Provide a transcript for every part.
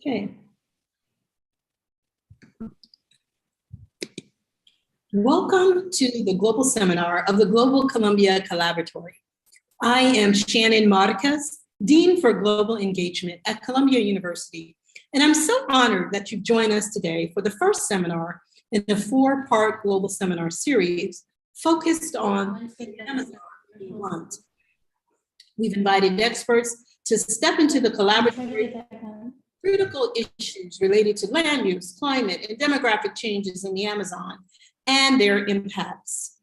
Okay. Welcome to the global seminar of the Global Columbia Collaboratory. I am Shannon Marquez, Dean for Global Engagement at Columbia University, and I'm so honored that you've joined us today for the first seminar in the 4-part global seminar series focused on the Amazon we want. We've invited experts to step into the collaboratory critical issues related to land use, climate, and demographic changes in the Amazon and their impacts.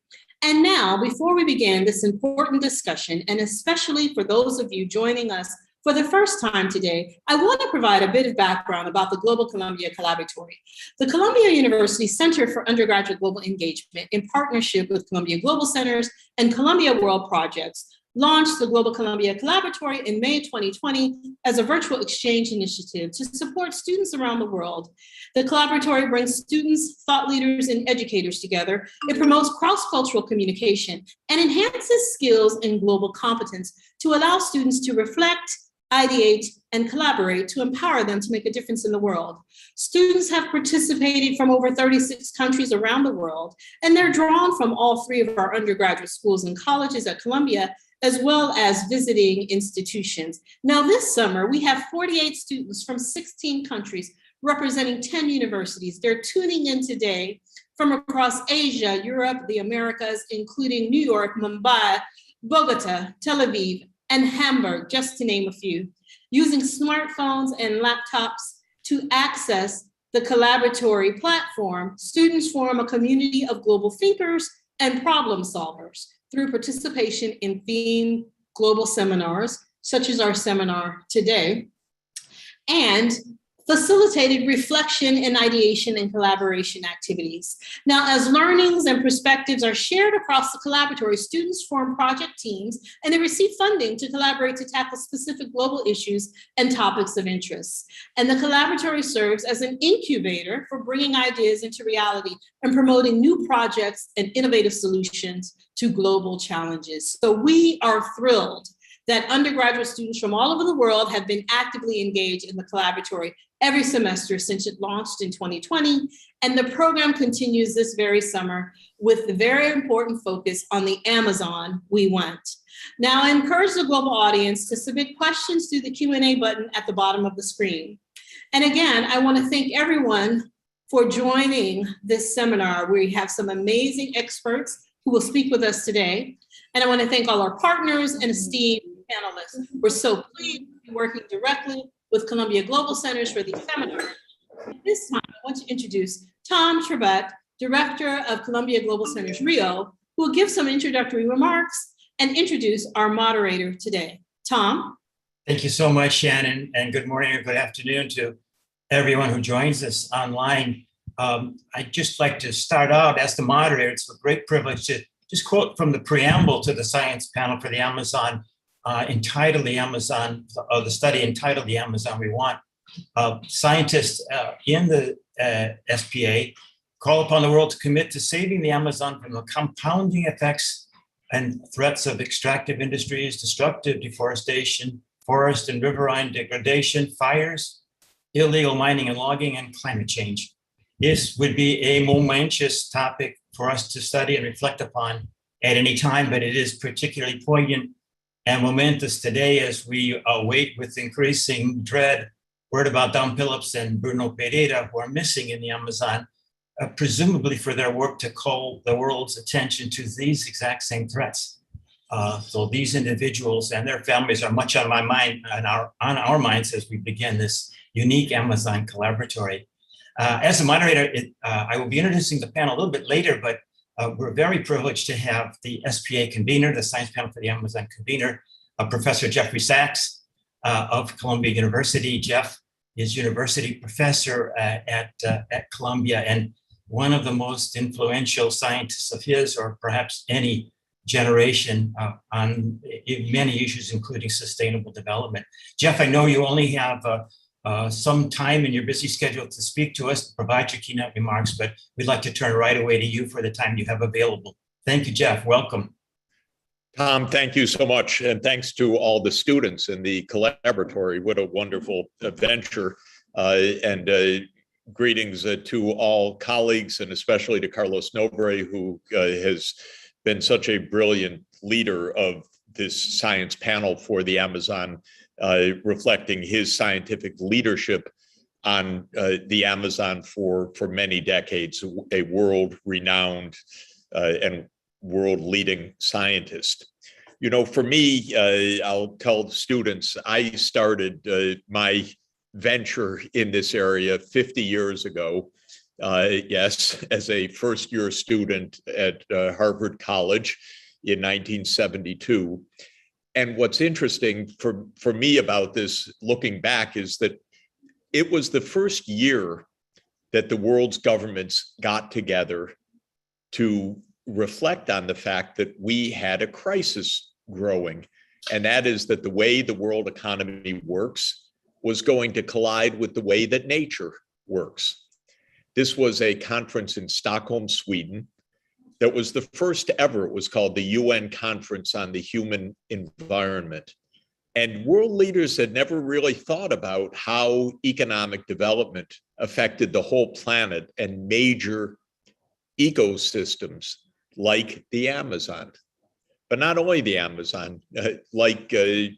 And now, before we begin this important discussion, and especially for those of you joining us for the first time today, I want to provide a bit of background about the Global Columbia Collaboratory. The Columbia University Center for Undergraduate Global Engagement, in partnership with Columbia Global Centers and Columbia World Projects, launched the Global Columbia Collaboratory in May 2020 as a virtual exchange initiative to support students around the world. The Collaboratory brings students, thought leaders, and educators together. It promotes cross-cultural communication and enhances skills and global competence to allow students to reflect, ideate, and collaborate to empower them to make a difference in the world. Students have participated from over 36 countries around the world, and they're drawn from all 3 of our undergraduate schools and colleges at Columbia, as well as visiting institutions. Now this summer, we have 48 students from 16 countries representing 10 universities. They're tuning in today from across Asia, Europe, the Americas, including New York, Mumbai, Bogota, Tel Aviv, and Hamburg, just to name a few, using smartphones and laptops to access the Collaboratory platform. Students form a community of global thinkers and problem solvers through participation in themed global seminars, such as our seminar today, and facilitated reflection and ideation and collaboration activities. Now, as learnings and perspectives are shared across the Collaboratory, students form project teams and they receive funding to collaborate to tackle specific global issues and topics of interest. And the Collaboratory serves as an incubator for bringing ideas into reality and promoting new projects and innovative solutions to global challenges. So we are thrilled that undergraduate students from all over the world have been actively engaged in the Collaboratory every semester since it launched in 2020. And the program continues this very summer with the very important focus on the Amazon we want. Now I encourage the global audience to submit questions through the Q&A button at the bottom of the screen. And again, I want to thank everyone for joining this seminar. We have some amazing experts who will speak with us today. And I want to thank all our partners and esteemed panelists. We're so pleased to be working directly with Columbia Global Centers for these seminars. At this time, I want to introduce Tom Tribbett, Director of Columbia Global Centers Rio, who will give some introductory remarks and introduce our moderator today. Tom? Thank you so much, Shannon, and good morning or good afternoon to everyone who joins us online. I'd just like to start out as the moderator. It's a great privilege to just quote from the preamble to the science panel for the Amazon, entitled The Amazon, the study entitled The Amazon We Want. Scientists in the SPA call upon the world to commit to saving the Amazon from the compounding effects and threats of extractive industries, destructive deforestation, forest and riverine degradation, fires, illegal mining and logging, and climate change. This would be a momentous topic for us to study and reflect upon at any time, but it is particularly poignant and momentous today as we await with increasing dread word about Don Phillips and Bruno Pereira, who are missing in the Amazon, presumably for their work to call the world's attention to these exact same threats. So these individuals and their families are much on my mind and on our minds as we begin this unique Amazon Collaboratory. As a moderator, I will be introducing the panel a little bit later, but we're very privileged to have the SPA convener, the Science Panel for the Amazon convener, Professor Jeffrey Sachs of Columbia University. Jeff is university professor at Columbia and one of the most influential scientists of his or perhaps any generation on many issues, including sustainable development. Jeff, I know you only have some time in your busy schedule to speak to us, to provide your keynote remarks, but we'd like to turn right away to you for the time you have available. Thank you, Jeff. Welcome. Tom, thank you so much. And thanks to all the students in the Collaboratory. What a wonderful adventure and greetings to all colleagues, and especially to Carlos Nobre, who has been such a brilliant leader of this science panel for the Amazon, reflecting his scientific leadership on the Amazon for many decades, a world-renowned and world-leading scientist. You know, for me, I'll tell the students, I started my venture in this area 50 years ago, yes, as a first-year student at Harvard College in 1972. And what's interesting for me about this, looking back, is that it was the first year that the world's governments got together to reflect on the fact that we had a crisis growing, and that is that the way the world economy works was going to collide with the way that nature works. This was a conference in Stockholm, Sweden, that was the first ever. It was called the UN Conference on the Human Environment. And world leaders had never really thought about how economic development affected the whole planet and major ecosystems like the Amazon. But not only the Amazon, like the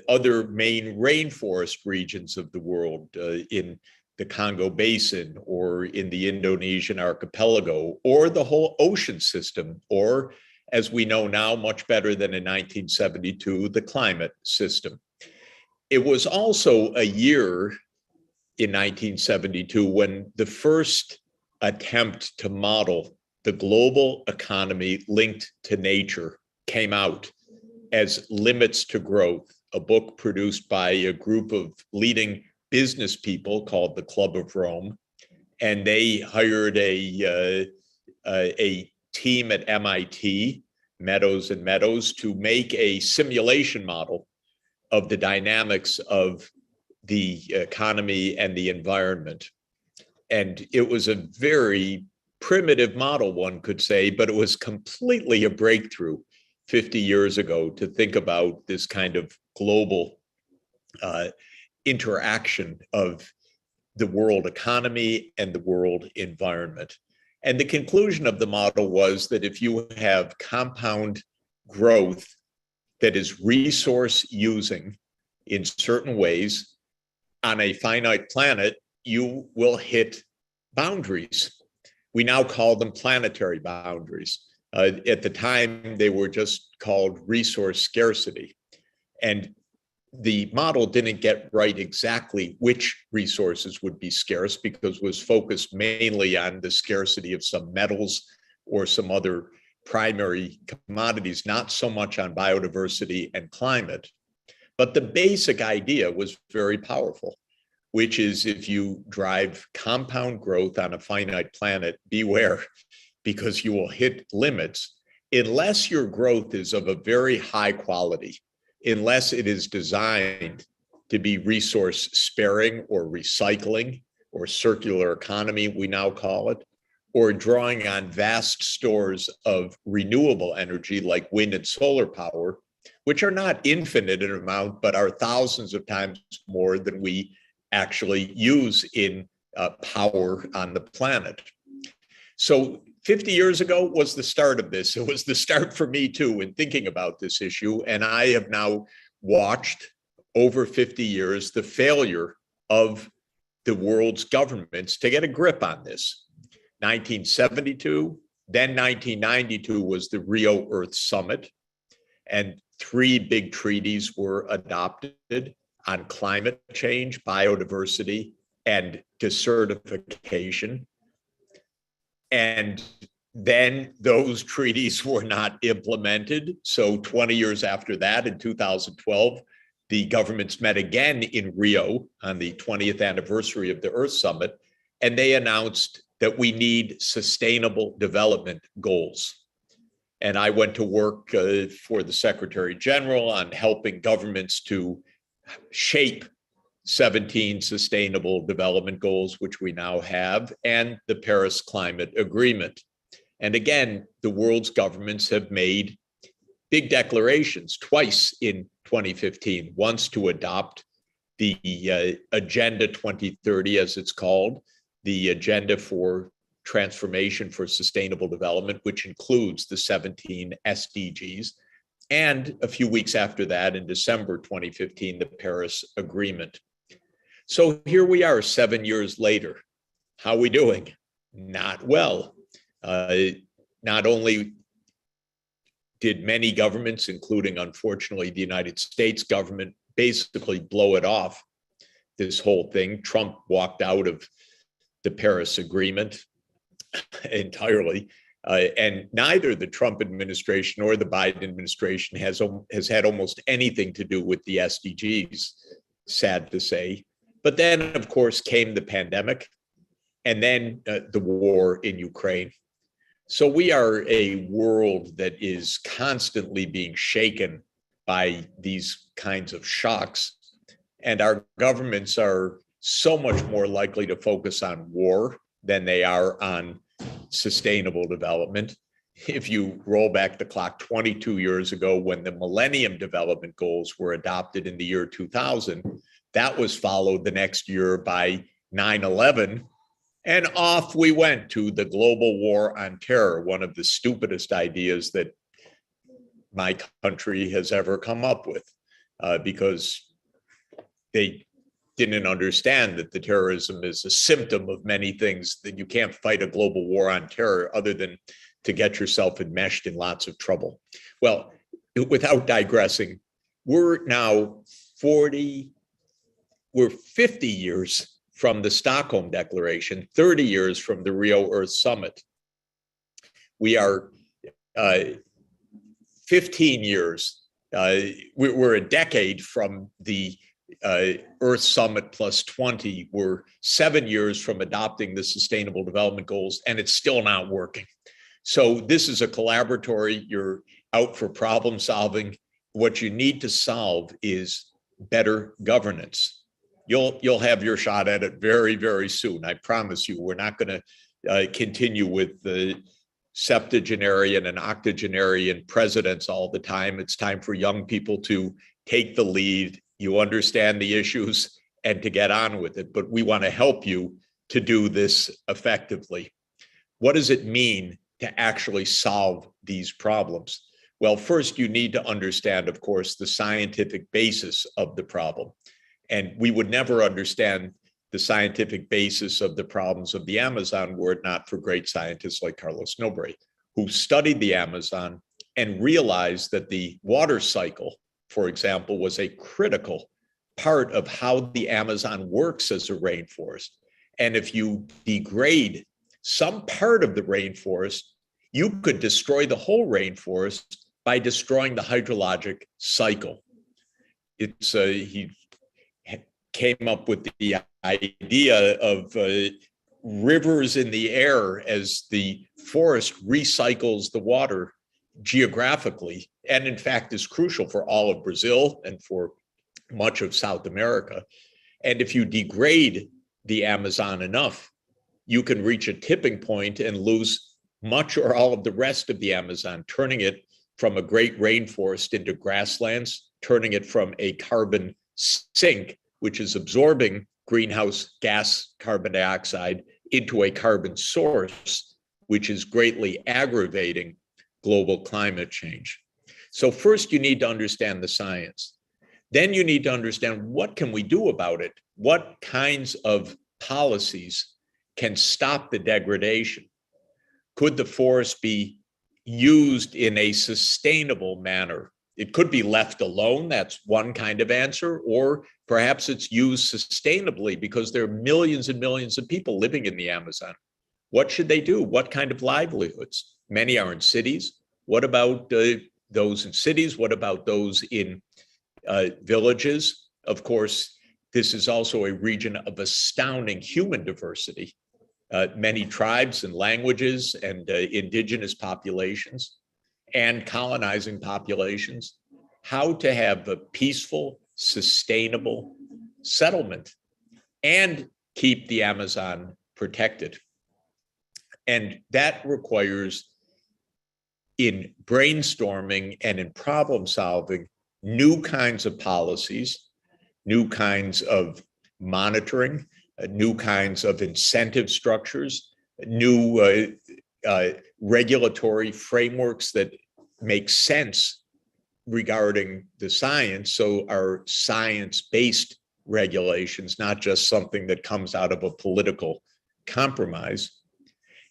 other main rainforest regions of the world in the Congo Basin or in the Indonesian archipelago, or the whole ocean system, or, as we know now much better than in 1972, the climate system. It was also a year in 1972 when the first attempt to model the global economy linked to nature came out as Limits to Growth, a book produced by a group of leading business people called the Club of Rome. And they hired a team at MIT, Meadows and Meadows, to make a simulation model of the dynamics of the economy and the environment. And it was a very primitive model, one could say, but it was completely a breakthrough 50 years ago to think about this kind of global interaction of the world economy and the world environment. And the conclusion of the model was that if you have compound growth that is resource using in certain ways on a finite planet, you will hit boundaries. We now call them planetary boundaries. At the time, they were just called resource scarcity. And the model didn't get right exactly which resources would be scarce, because it was focused mainly on the scarcity of some metals or some other primary commodities, not so much on biodiversity and climate. But the basic idea was very powerful, which is if you drive compound growth on a finite planet, beware, because you will hit limits unless your growth is of a very high quality, unless it is designed to be resource sparing or recycling or circular economy, we now call it, or drawing on vast stores of renewable energy like wind and solar power, which are not infinite in amount, but are thousands of times more than we actually use in power on the planet. So 50 years ago was the start of this. It was the start for me too in thinking about this issue. And I have now watched over 50 years the failure of the world's governments to get a grip on this. 1972, then 1992 was the Rio Earth Summit, and 3 big treaties were adopted on climate change, biodiversity, and desertification. And then those treaties were not implemented. So 20 years after that, in 2012, the governments met again in Rio on the 20th anniversary of the Earth Summit, and they announced that we need sustainable development goals. And I went to work for the Secretary General on helping governments to shape 17 sustainable development goals, which we now have, and the Paris Climate Agreement. And again, the world's governments have made big declarations twice in 2015, once to adopt the Agenda 2030, as it's called, the Agenda for Transformation for Sustainable Development, which includes the 17 SDGs. And a few weeks after that, in December 2015, the Paris Agreement. So here we are 7 years later. How are we doing? Not well. Not only did many governments, including, unfortunately, the United States government, basically blow it off, this whole thing. Trump walked out of the Paris Agreement entirely. And neither the Trump administration or the Biden administration has had almost anything to do with the SDGs, sad to say. But then, of course, came the pandemic and then the war in Ukraine. So we are a world that is constantly being shaken by these kinds of shocks. And our governments are so much more likely to focus on war than they are on sustainable development. If you roll back the clock 22 years ago, when the Millennium Development Goals were adopted in the year 2000, that was followed the next year by 9/11. And off we went to the global war on terror, one of the stupidest ideas that my country has ever come up with, because they didn't understand that the terrorism is a symptom of many things, that you can't fight a global war on terror other than to get yourself enmeshed in lots of trouble. Well, without digressing, we're now 50 years from the Stockholm Declaration, 30 years from the Rio Earth Summit. We are 15 years, we're a decade from the Earth Summit plus 20. We're 7 years from adopting the Sustainable Development Goals, and it's still not working. So this is a collaboratory. You're out for problem solving. What you need to solve is better governance. You'll have your shot at it very, very soon. I promise you. We're not going to continue with the septuagenarian and octogenarian presidents all the time. It's time for young people to take the lead. You understand the issues and to get on with it. But we want to help you to do this effectively. What does it mean to actually solve these problems? Well, first, you need to understand, of course, the scientific basis of the problem. And we would never understand the scientific basis of the problems of the Amazon were it not for great scientists like Carlos Nobre, who studied the Amazon and realized that the water cycle, for example, was a critical part of how the Amazon works as a rainforest. And if you degrade some part of the rainforest, you could destroy the whole rainforest by destroying the hydrologic cycle. He came up with the idea of rivers in the air as the forest recycles the water geographically, and in fact is crucial for all of Brazil and for much of South America. And if you degrade the Amazon enough, you can reach a tipping point and lose much or all of the rest of the Amazon, turning it from a great rainforest into grasslands, turning it from a carbon sink, which is absorbing greenhouse gas carbon dioxide, into a carbon source, which is greatly aggravating global climate change. So first, you need to understand the science. Then you need to understand, what can we do about it? What kinds of policies can stop the degradation? Could the forest be used in a sustainable manner? It could be left alone. That's one kind of answer. Or perhaps it's used sustainably because there are millions and millions of people living in the Amazon. What should they do? What kind of livelihoods? Many are in cities. What about those in cities? What about those in villages? Of course, this is also a region of astounding human diversity. Many tribes and languages and indigenous populations and colonizing populations. How to have a peaceful, sustainable settlement and keep the Amazon protected. And that requires, in brainstorming and in problem solving, new kinds of policies new kinds of monitoring, new kinds of incentive structures, new regulatory frameworks that make sense regarding the science. So our science-based regulations, not just something that comes out of a political compromise.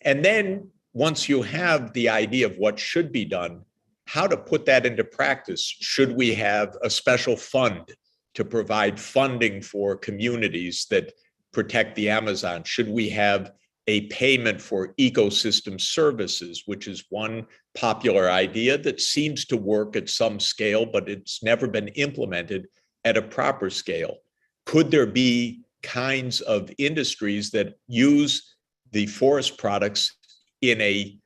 And then once you have the idea of what should be done, how to put that into practice. Should we have a special fund to provide funding for communities that protect the Amazon? Should we have a payment for ecosystem services, which is one popular idea that seems to work at some scale, but it's never been implemented at a proper scale? Could there be kinds of industries that use the forest products in a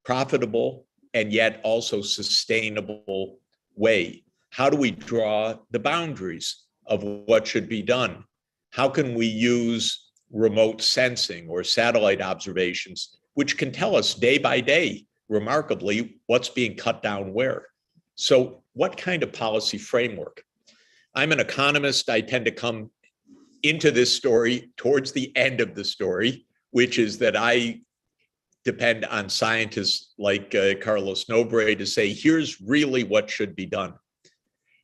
profitable and yet also sustainable way? How do we draw the boundaries of what should be done? How can we use remote sensing or satellite observations, which can tell us day by day, remarkably, what's being cut down where? So what kind of policy framework? I'm an economist. I tend to come into this story towards the end of the story, which is that I depend on scientists like Carlos Nobre to say, here's really what should be done.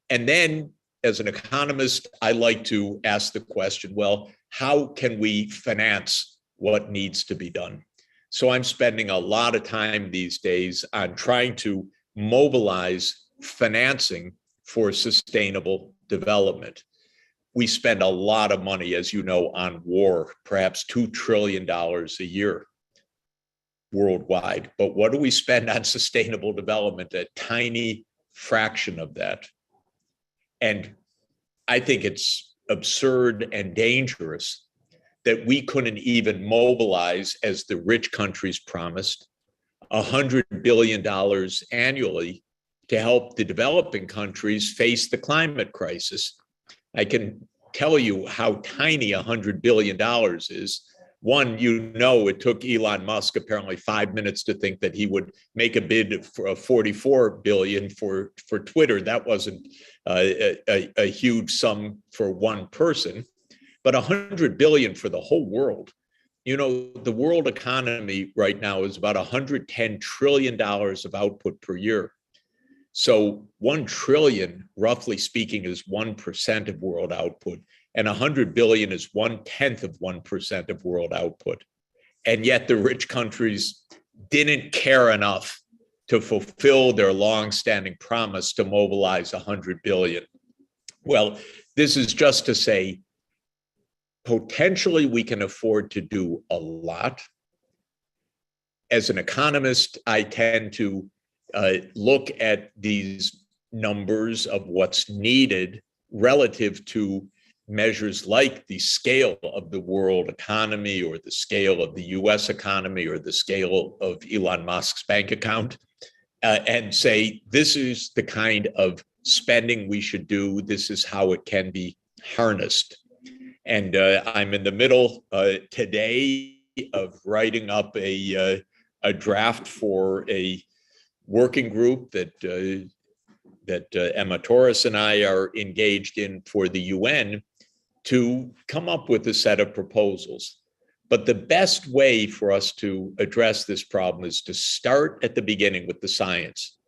And then as an economist, I like to ask the question, well, how can we finance what needs to be done? So I'm spending a lot of time these days on trying to mobilize financing for sustainable development. We spend a lot of money, as you know, on war, perhaps $2 trillion a year worldwide. But what do we spend on sustainable development? A tiny fraction of that. And I think it's absurd and dangerous that we couldn't even mobilize, as the rich countries promised, $100 billion annually to help the developing countries face the climate crisis. I can tell you how tiny $100 billion is. One, it took Elon Musk apparently 5 minutes to think that he would make a bid for a $44 billion for Twitter. That wasn't a huge sum for one person, but $100 billion for the whole world. The world economy right now is about $110 trillion of output per year. So 1 trillion, roughly speaking, is 1% of world output. And 100 billion is 1/10 of 1% of world output. And yet the rich countries didn't care enough to fulfill their longstanding promise to mobilize 100 billion. Well, this is just to say, potentially we can afford to do a lot. As an economist, I tend to look at these numbers of what's needed relative to measures like the scale of the world economy or the scale of the US economy or the scale of Elon Musk's bank account, and say, this is the kind of spending we should do. This is how it can be harnessed. And I'm in the middle today of writing up a draft for a working group that Emma Torres and I are engaged in for the UN to come up with a set of proposals. But the best way for us to address this problem is to start at the beginning with the science,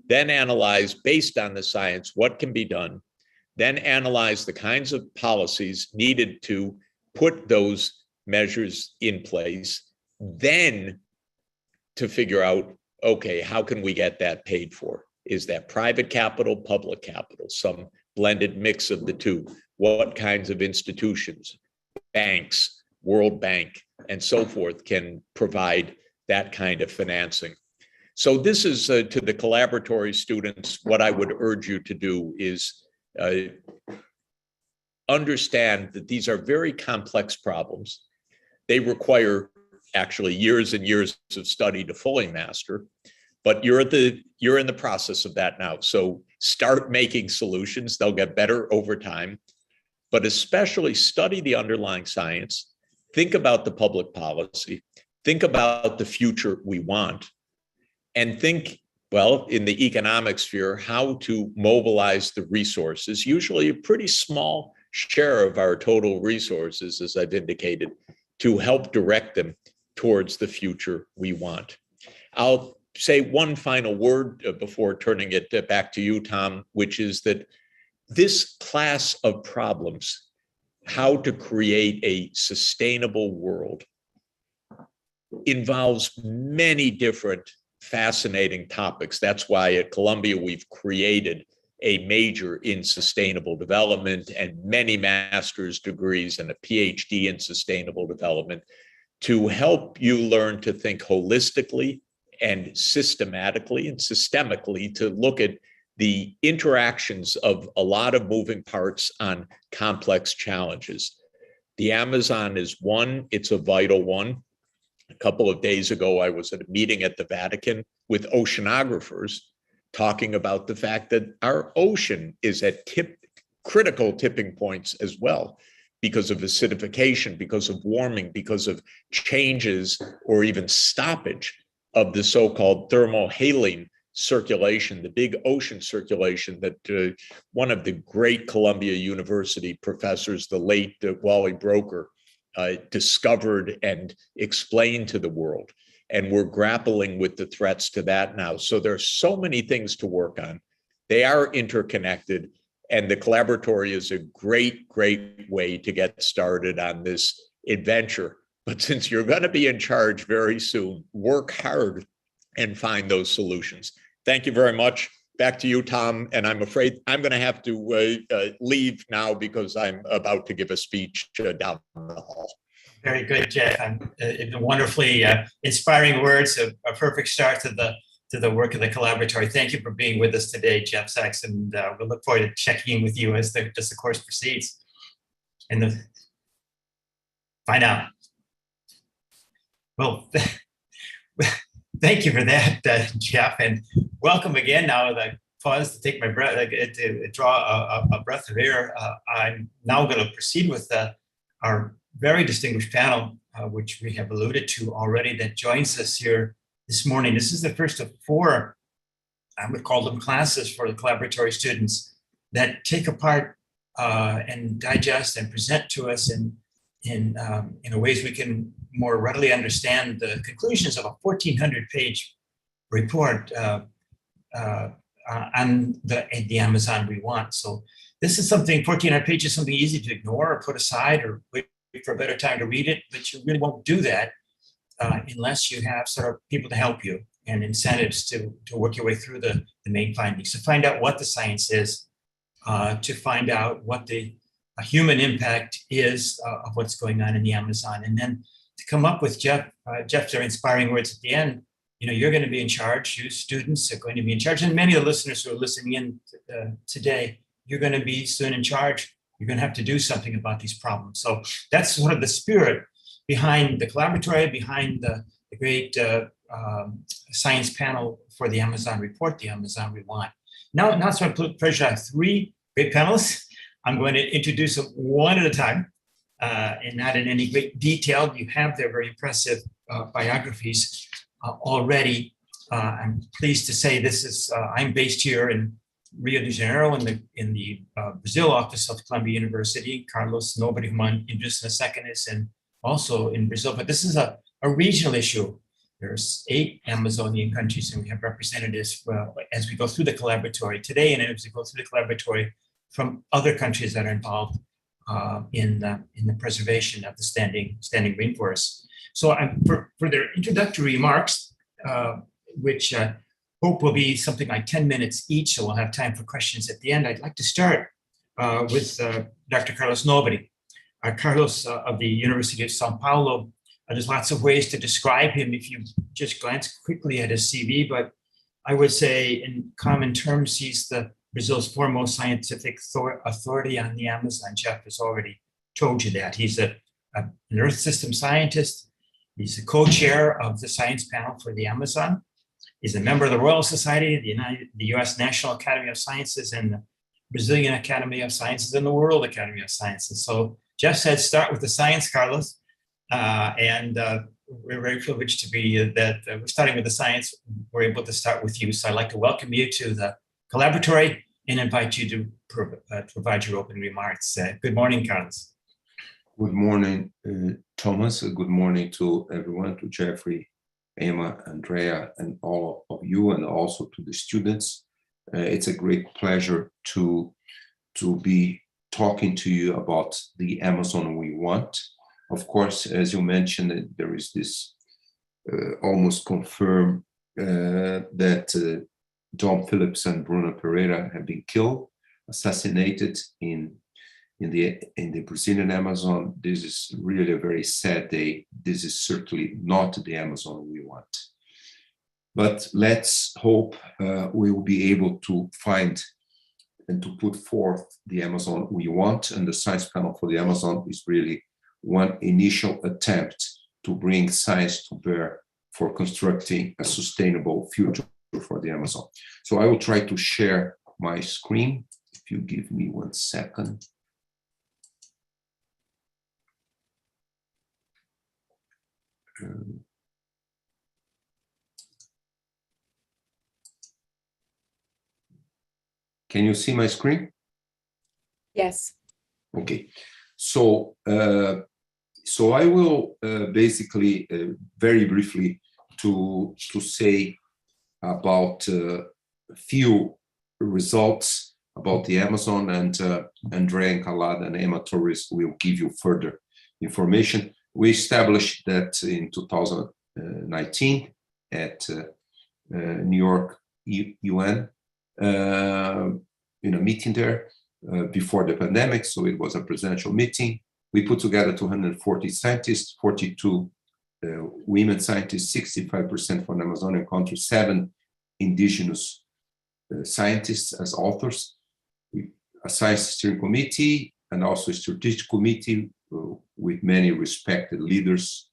then analyze based on the science what can be done, then analyze the kinds of policies needed to put those measures in place, then to figure out, okay, how can we get that paid for? Is that private capital, public capital, some blended mix of the two? What kinds of institutions, banks, World Bank, and so forth can provide that kind of financing? So this is to the Collaboratory students, what I would urge you to do is understand that these are very complex problems. They require actually years and years of study to fully master, but you're in the process of that now. So start making solutions. They'll get better over time, but especially study the underlying science. Think about the public policy. Think about the future we want, and think Well, in the economic sphere, how to mobilize the resources, usually a pretty small share of our total resources, as I've indicated, to help direct them towards the future we want. I'll say one final word before turning it back to you, Tom, which is that this class of problems, how to create a sustainable world, involves many different fascinating topics. That's why at Columbia we've created a major in sustainable development and many master's degrees and a PhD in sustainable development to help you learn to think holistically and systematically and systemically, to look at the interactions of a lot of moving parts on complex challenges. The Amazon is one, it's a vital one. A couple of days ago, I was at a meeting at the Vatican with oceanographers talking about the fact that our ocean is at critical tipping points as well, because of acidification, because of warming, because of changes or even stoppage of the so-called thermohaline circulation, the big ocean circulation that one of the great Columbia University professors, the late Wally Broecker, discovered and explained to the world. And we're grappling with the threats to that now. So there's so many things to work on. They are interconnected, and the Collaboratory is a great, great way to get started on this adventure. But since you're going to be in charge very soon, work hard and find those solutions. Thank you very much. Back to you, Tom. And I'm afraid I'm going to have to leave now because I'm about to give a speech down the hall. Very good, Jeff. Wonderfully inspiring words, a perfect start to the work of the Collaboratory. Thank you for being with us today, Jeff Sachs, and we'll look forward to checking in with you as the course proceeds. And find out. Well, thank you for that, Jeff, and welcome again. Now, I pause to take my breath, to draw a breath of air. I'm now going to proceed with our very distinguished panel, which we have alluded to already, that joins us here this morning. This is the first of four, I would call them classes, for the Collaboratory students that take apart and digest and present to us in ways we can more readily understand the conclusions of a 1,400-page report on the Amazon we want. So this is something, 1,400 pages, something easy to ignore or put aside or wait for a better time to read it, but you really won't do that unless you have sort of people to help you and incentives to work your way through the main findings, to find out what the science is, to find out what the human impact is of what's going on in the Amazon, and then to come up with Jeff's very inspiring words at the end. You know, you're going to be in charge. You students are going to be in charge, and many of the listeners who are listening in today, you're going to be soon in charge. You're going to have to do something about these problems. So that's sort of the spirit behind the Collaboratory, behind the great science panel for the Amazon report, the Amazon we want. Now it's my pleasure. I have three great panelists. I'm going to introduce them one at a time, and not in any great detail. You have their very impressive biographies already. I'm pleased to say this is, I'm based here in Rio de Janeiro in the Brazil office of Columbia University. Carlos Nobre, whom I'll introduce in a second, is also in Brazil. But this is a regional issue. There's 8 Amazonian countries, and we have representatives as we go through the Collaboratory today, and as we go through the Collaboratory from other countries that are involved in the preservation of the standing rainforests. So for their introductory remarks, which hope will be something like 10 minutes each, so we'll have time for questions at the end. I'd like to start with Dr. Carlos Nobre. Carlos of the University of São Paulo. There's lots of ways to describe him if you just glance quickly at his CV, but I would say in common terms, he's Brazil's foremost scientific authority on the Amazon. Jeff has already told you that. He's an Earth system scientist. He's the co-chair of the science panel for the Amazon. He's a member of the Royal Society, the US National Academy of Sciences, and the Brazilian Academy of Sciences, and the World Academy of Sciences. So Jeff said, start with the science, Carlos. And we're very privileged to be we're starting with the science. We're able to start with you. So I'd like to welcome you to the Collaboratory and invite you to provide your opening remarks. Good morning, Carlos. Good morning, Thomas. Good morning to everyone, to Jeffrey, Emma, Andrea, and all of you, and also to the students. It's a great pleasure to be talking to you about the Amazon we want. Of course, as you mentioned, there is this almost confirmed that John Phillips and Bruno Pereira have been killed, assassinated in the Brazilian Amazon. This is really a very sad day. This is certainly not the Amazon we want. But let's hope we will be able to find and to put forth the Amazon we want. And the science panel for the Amazon is really one initial attempt to bring science to bear for constructing a sustainable future for the Amazon. So I will try to share my screen. If you give me 1 second. Can you see my screen? Yes. Okay. So I will basically very briefly to say about a few results about the Amazon, and Andrea, Encalada, and Emma Torres will give you further information. We established that in 2019 at New York UN in a meeting there before the pandemic. So it was a presidential meeting. We put together 240 scientists, 42 women scientists, 65% from Amazonian countries, 7 indigenous scientists as authors, a science steering committee, and also a strategic committee with many respected leaders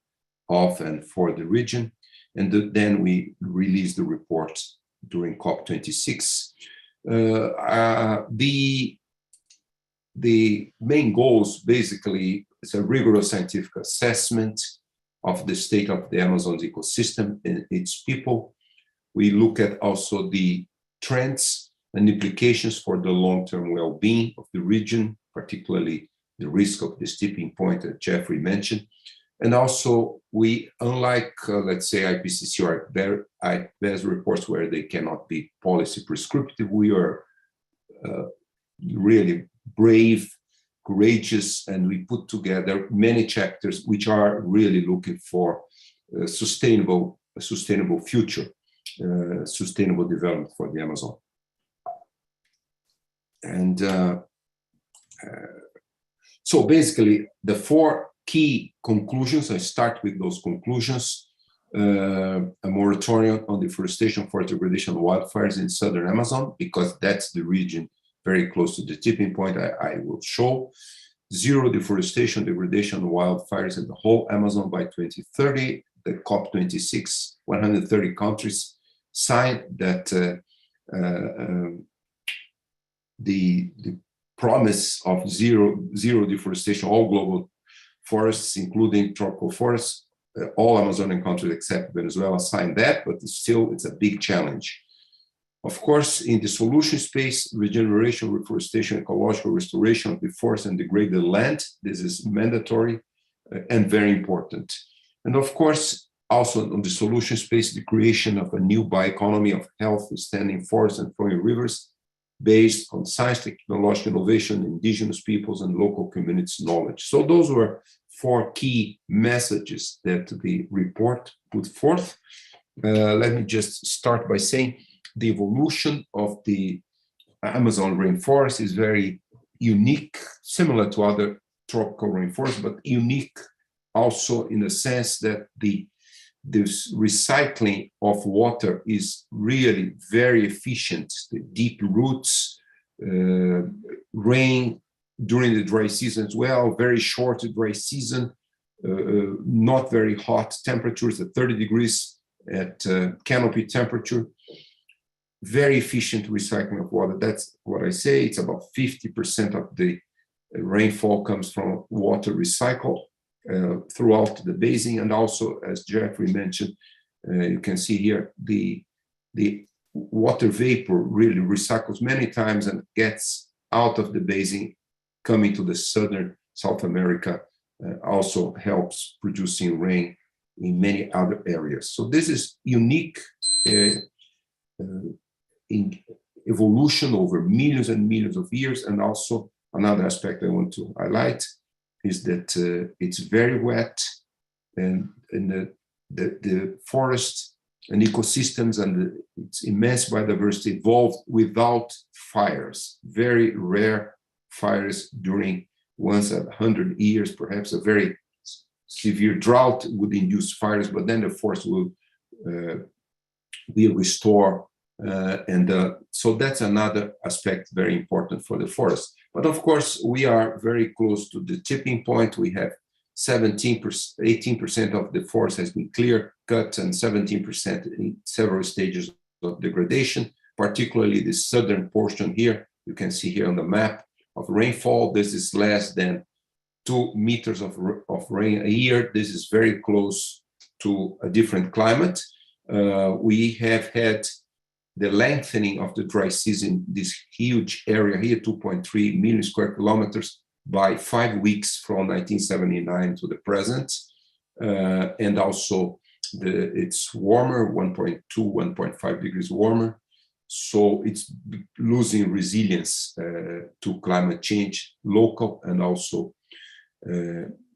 of and for the region. And then we released the report during COP26. The main goals basically is a rigorous scientific assessment of the state of the Amazon's ecosystem and its people. We look at also the trends and implications for the long-term well-being of the region, particularly the risk of this tipping point that Jeffrey mentioned. And also, we, unlike, let's say, IPCC or IPBES reports where they cannot be policy prescriptive, we are really brave, courageous, and we put together many chapters which are really looking for a sustainable future, sustainable development for the Amazon. And so basically, the 4 key conclusions, I start with those conclusions. A moratorium on deforestation for degradation of wildfires in southern Amazon, because that's the region very close to the tipping point I will show. 0 deforestation, degradation of wildfires in the whole Amazon by 2030. The COP26, 130 countries signed that the promise of zero deforestation, all global forests, including tropical forests, all Amazonian countries except Venezuela signed that, but still it's a big challenge. Of course, in the solution space, regeneration, reforestation, ecological restoration of the forest and degraded land, this is mandatory and very important. And of course, also on the solution space, the creation of a new bioeconomy of healthy standing forests and flowing rivers based on science, technological innovation, indigenous peoples, and local communities' knowledge. So those were 4 key messages that the report put forth. Let me just start by saying the evolution of the Amazon rainforest is very unique, similar to other tropical rainforests, but unique also in the sense that this recycling of water is really very efficient. The deep roots, rain during the dry season as well, very short dry season, not very hot temperatures at 30 degrees at canopy temperature. Very efficient recycling of water. That's what I say. It's about 50% of the rainfall comes from water recycled. throughout the basin. And also, as Jeffrey mentioned, you can see here the water vapor really recycles many times and gets out of the basin, coming to the southern South America, also helps producing rain in many other areas. So this is unique in evolution over millions and millions of years. And also another aspect I want to highlight is that it's very wet, and the forest and ecosystems and its immense biodiversity evolved without fires. Very rare fires during once 100 years, perhaps a very severe drought would induce fires, but then the forest will be restored. So that's another aspect very important for the forest. But of course, we are very close to the tipping point. We have 18% of the forest has been clear cut, and 17% in several stages of degradation, particularly the southern portion here. You can see here on the map of rainfall. This is less than 2 meters of rain a year. This is very close to a different climate. We have had the lengthening of the dry season, this huge area here, 2.3 million square kilometers, by 5 weeks from 1979 to the present. And also it's warmer, 1.2, 1.5 degrees warmer. So it's losing resilience to climate change, local and also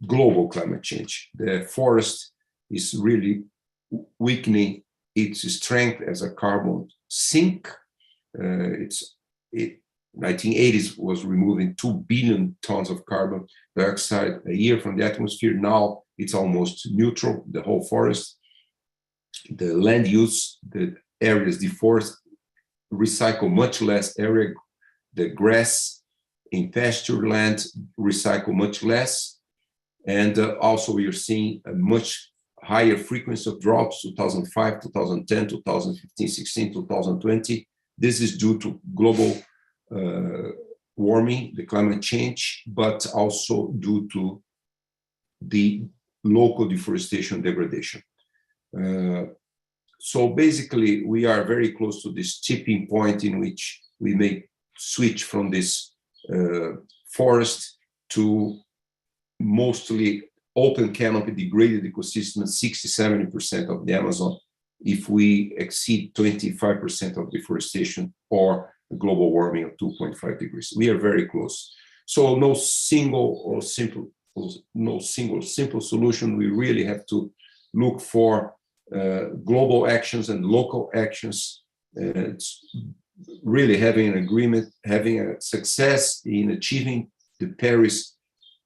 global climate change. The forest is really weakening its strength as a carbon sink. 1980s was removing 2 billion tons of carbon dioxide a year from the atmosphere. Now it's almost neutral, the whole forest. The land use, the areas deforested, recycle much less area. The grass in pasture land recycle much less. And also we are seeing a much higher frequency of droughts, 2005, 2010, 2015, 16, 2020. This is due to global warming, the climate change, but also due to the local deforestation degradation. So basically, we are very close to this tipping point in which we may switch from this forest to mostly open canopy degraded ecosystem, 60-70% of the Amazon, if we exceed 25% of deforestation or global warming of 2.5 degrees. We are very close. So no single simple solution. We really have to look for global actions and local actions. It's really having an agreement, having a success in achieving the Paris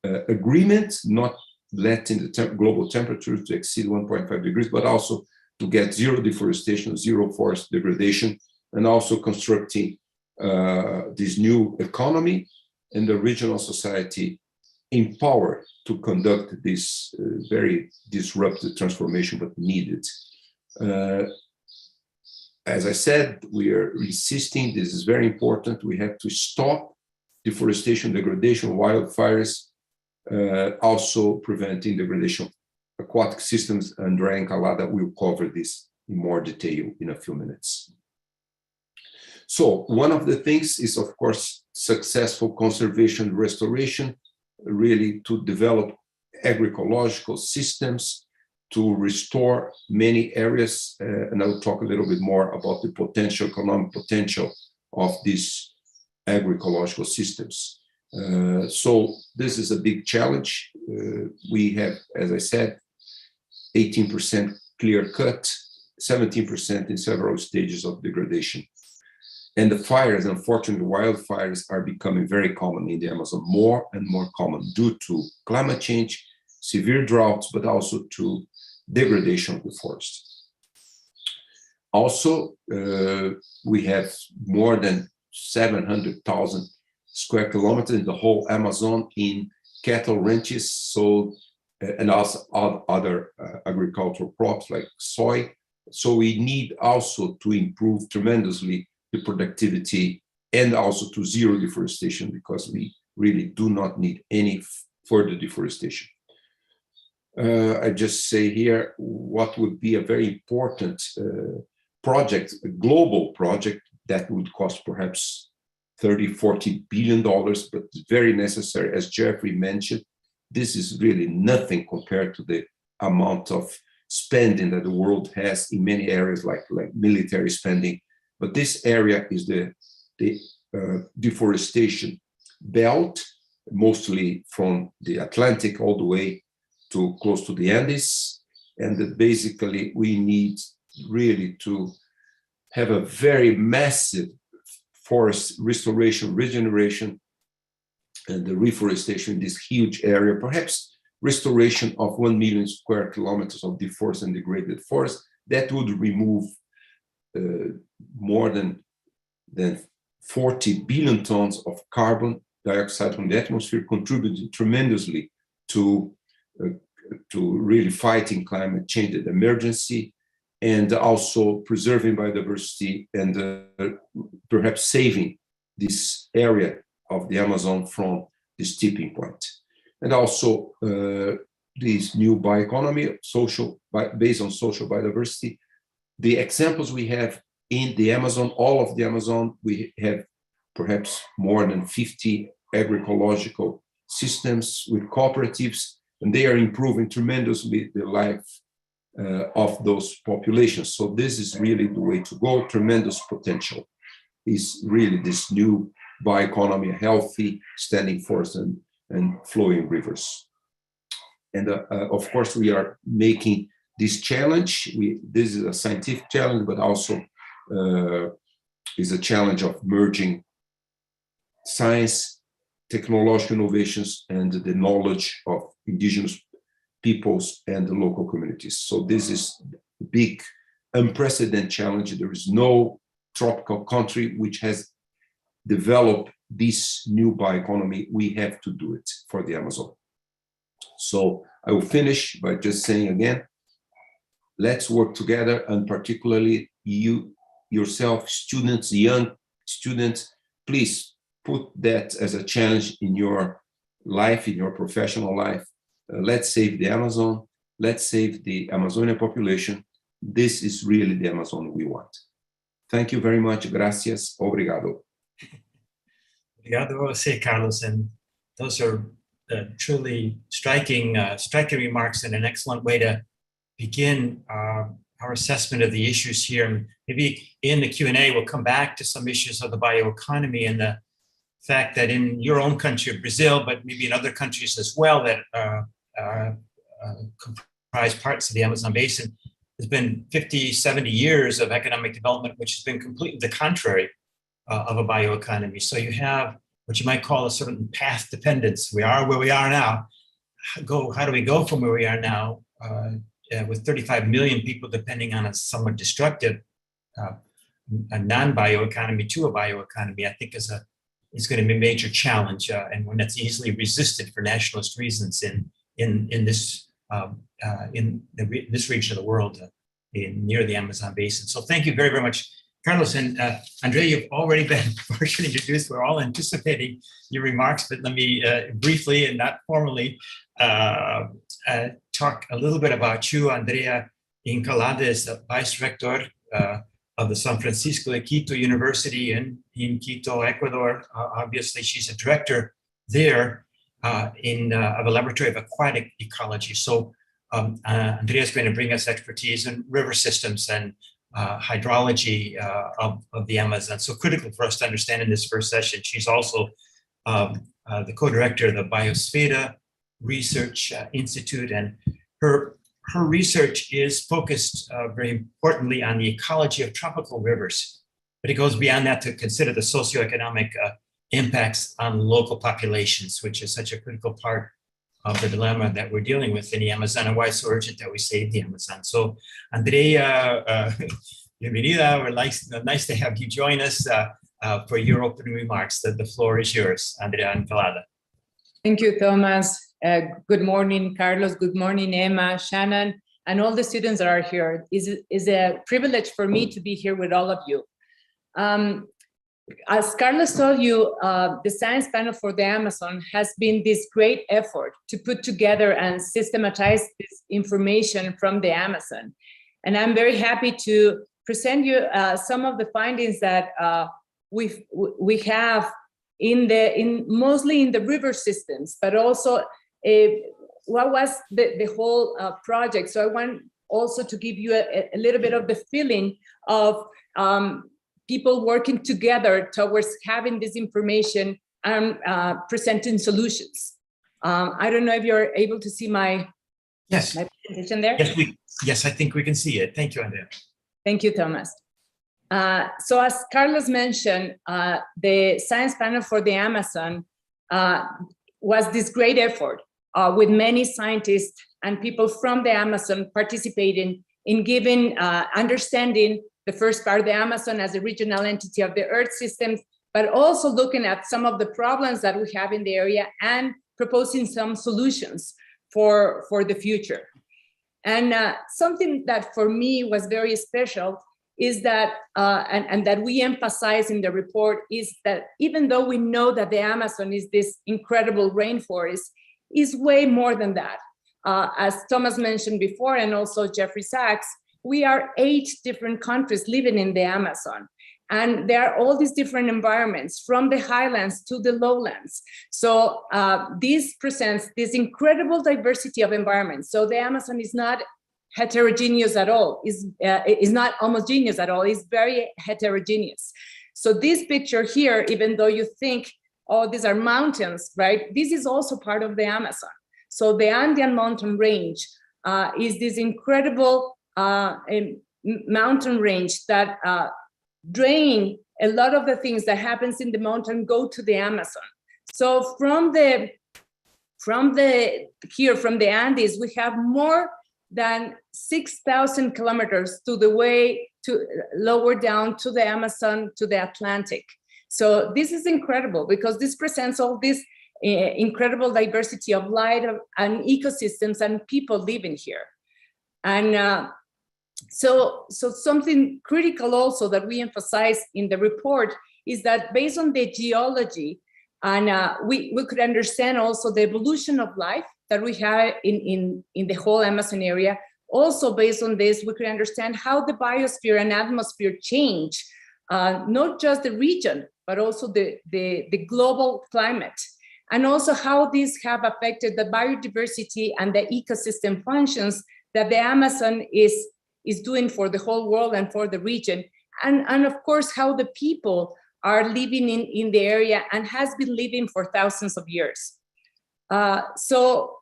agreement, not letting the global temperature to exceed 1.5 degrees, but also to get zero deforestation, zero forest degradation, and also constructing this new economy and the regional society empowered to conduct this very disruptive transformation, but needed. As I said, we are insisting, this is very important, we have to stop deforestation, degradation, wildfires, also preventing degradation of aquatic systems. Andrea and Encalada will cover this in more detail in a few minutes. So one of the things is, of course, successful conservation restoration, really to develop agroecological systems to restore many areas. And I'll talk a little bit more about the potential, economic potential of these agroecological systems. So this is a big challenge. We have, as I said, 18% clear cut, 17% in several stages of degradation. And the fires, unfortunately, wildfires are becoming very common in the Amazon, more and more common due to climate change, severe droughts, but also to degradation of the forest. Also, we have more than 700,000 square kilometers in the whole Amazon in cattle ranches, so and also other agricultural crops like soy. So we need also to improve tremendously the productivity and also to zero deforestation, because we really do not need any further deforestation. I just say here what would be a very important project, a global project that would cost perhaps $30–40 billion, but it's very necessary. As Jeffrey mentioned, this is really nothing compared to the amount of spending that the world has in many areas, like military spending. But this area is the deforestation belt, mostly from the Atlantic all the way to close to the Andes. And that basically we need really to have a very massive forest restoration, regeneration, and the reforestation in this huge area, perhaps restoration of 1 million square kilometers of deforested and degraded forest. That would remove more than 40 billion tons of carbon dioxide from the atmosphere, contributing tremendously to really fighting climate change and emergency, and also preserving biodiversity and perhaps saving this area of the Amazon from this tipping point. And also this new bioeconomy, based on social biodiversity. The examples we have in the Amazon, all of the Amazon, we have perhaps more than 50 agroecological systems with cooperatives, and they are improving tremendously the life of those populations. So this is really the way to go. Tremendous potential is really this new bioeconomy, healthy standing forests and flowing rivers. And of course, we are making this challenge. This is a scientific challenge, but also is a challenge of merging science, technological innovations, and the knowledge of indigenous peoples and the local communities. So this is a big, unprecedented challenge. There is no tropical country which has developed this new bioeconomy. We have to do it for the Amazon. So I will finish by just saying again, let's work together, and particularly you yourself, students, young students, please put that as a challenge in your life, in your professional life. Let's save the Amazon. Let's save the Amazonian population. This is really the Amazon we want. Thank you very much. Gracias. Obrigado. Obrigado a você, Carlos. And those are truly striking remarks and an excellent way to begin our assessment of the issues here. Maybe in the Q&A, we'll come back to some issues of the bioeconomy and the fact that in your own country, Brazil, but maybe in other countries as well that comprise parts of the Amazon basin, there's been 50, 70 years of economic development, which has been completely the contrary of a bioeconomy. So you have what you might call a sort of path dependence. We are where we are now. How do we go from where we are now with 35 million people depending on a somewhat destructive a non-bioeconomy to a bioeconomy, I think is going to be a major challenge, and one that's easily resisted for nationalist reasons in this region of the world, near the Amazon basin. So thank you very, very much, Carlos. And Andrea, you've already been partially introduced. We're all anticipating your remarks, but let me briefly and not formally talk a little bit about you. Andrea Encalada is the Vice Rector of the San Francisco de Quito University in Quito, Ecuador. Obviously, she's a director there of a laboratory of aquatic ecology. So Andrea is going to bring us expertise in river systems and hydrology of the Amazon. So critical for us to understand in this first session. She's also the co-director of the Biosphere Research Institute, and her research is focused very importantly on the ecology of tropical rivers, but it goes beyond that to consider the socioeconomic impacts on local populations, which is such a critical part of the dilemma that we're dealing with in the Amazon and why it's so urgent that we save the Amazon. So Andrea, bienvenida. We're nice to have you join us for your opening remarks. The floor is yours, Andrea Encalada. Thank you, Thomas. Good morning, Carlos. Good morning, Emma, Shannon, and all the students that are here. It's a privilege for me to be here with all of you. As Carlos told you, the Science Panel for the Amazon has been this great effort to put together and systematize this information from the Amazon. And I'm very happy to present you some of the findings that we have mostly in the river systems, but also what was the whole project. So I want also to give you a little bit of the feeling of people working together towards having this information and presenting solutions. I don't know if you're able to see my presentation there. Yes, I think we can see it. Thank you, Andrea. Thank you, Thomas. So as Carlos mentioned, the Science Panel for the Amazon was this great effort with many scientists and people from the Amazon participating in giving understanding the first part of the Amazon as a regional entity of the Earth systems, but also looking at some of the problems that we have in the area and proposing some solutions for the future. And something that for me was very special is that, and that we emphasize in the report, is that even though we know that the Amazon is this incredible rainforest, is way more than that. As Thomas mentioned before, and also Jeffrey Sachs, we are 8 different countries living in the Amazon. And there are all these different environments, from the highlands to the lowlands. So this presents this incredible diversity of environments. So the Amazon is not heterogeneous at all, is not homogeneous at all, it's very heterogeneous. So this picture here, even though you think, oh, these are mountains, right? This is also part of the Amazon. So the Andean mountain range is this incredible mountain range that drain a lot of the things that happens in the mountain go to the Amazon. So from the Andes, we have more than 6,000 kilometers to the way to lower down to the Amazon, to the Atlantic. So this is incredible because this presents all this incredible diversity of light and ecosystems and people living here. And so something critical also that we emphasize in the report is that based on the geology, and we could understand also the evolution of life that we have in the whole Amazon area. Also based on this, we could understand how the biosphere and atmosphere change, not just the region, but also the global climate. And also how these have affected the biodiversity and the ecosystem functions that the Amazon is doing for the whole world and for the region. And of course, how the people are living in the area and has been living for thousands of years. So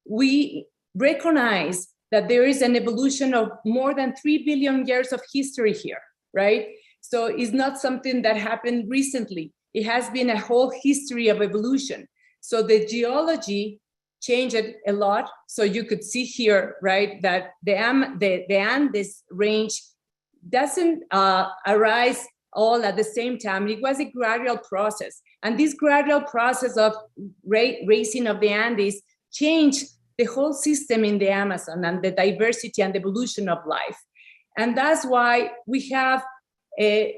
we recognize that there is an evolution of more than 3 billion years of history here, right? So it's not something that happened recently. It has been a whole history of evolution. So the geology changed a lot. So you could see here, right, that the Andes range doesn't arise all at the same time. It was a gradual process. And this gradual process of raising of the Andes changed the whole system in the Amazon and the diversity and evolution of life. And that's why we have an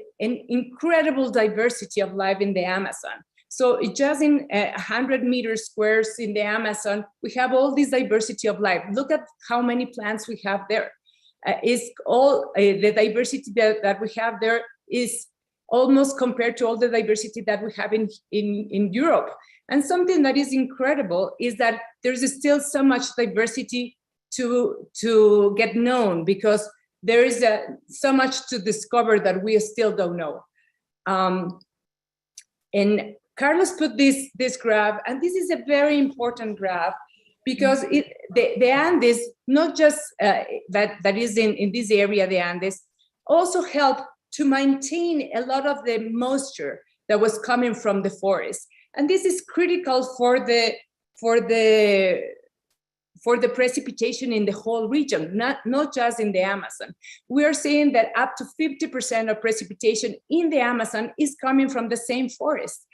incredible diversity of life in the Amazon. So just in 100 meters squares in the Amazon, we have all this diversity of life. Look at how many plants we have there. It's all the diversity that we have there is almost compared to all the diversity that we have in Europe. And something that is incredible is that there's still so much diversity to get known, because there is so much to discover that we still don't know. And Carlos put this graph, and this is a very important graph, because the Andes, not just that is in this area, the Andes, also help to maintain a lot of the moisture that was coming from the forest. And this is critical for the precipitation in the whole region, not just in the Amazon. We are saying that up to 50% of precipitation in the Amazon is coming from the same forest.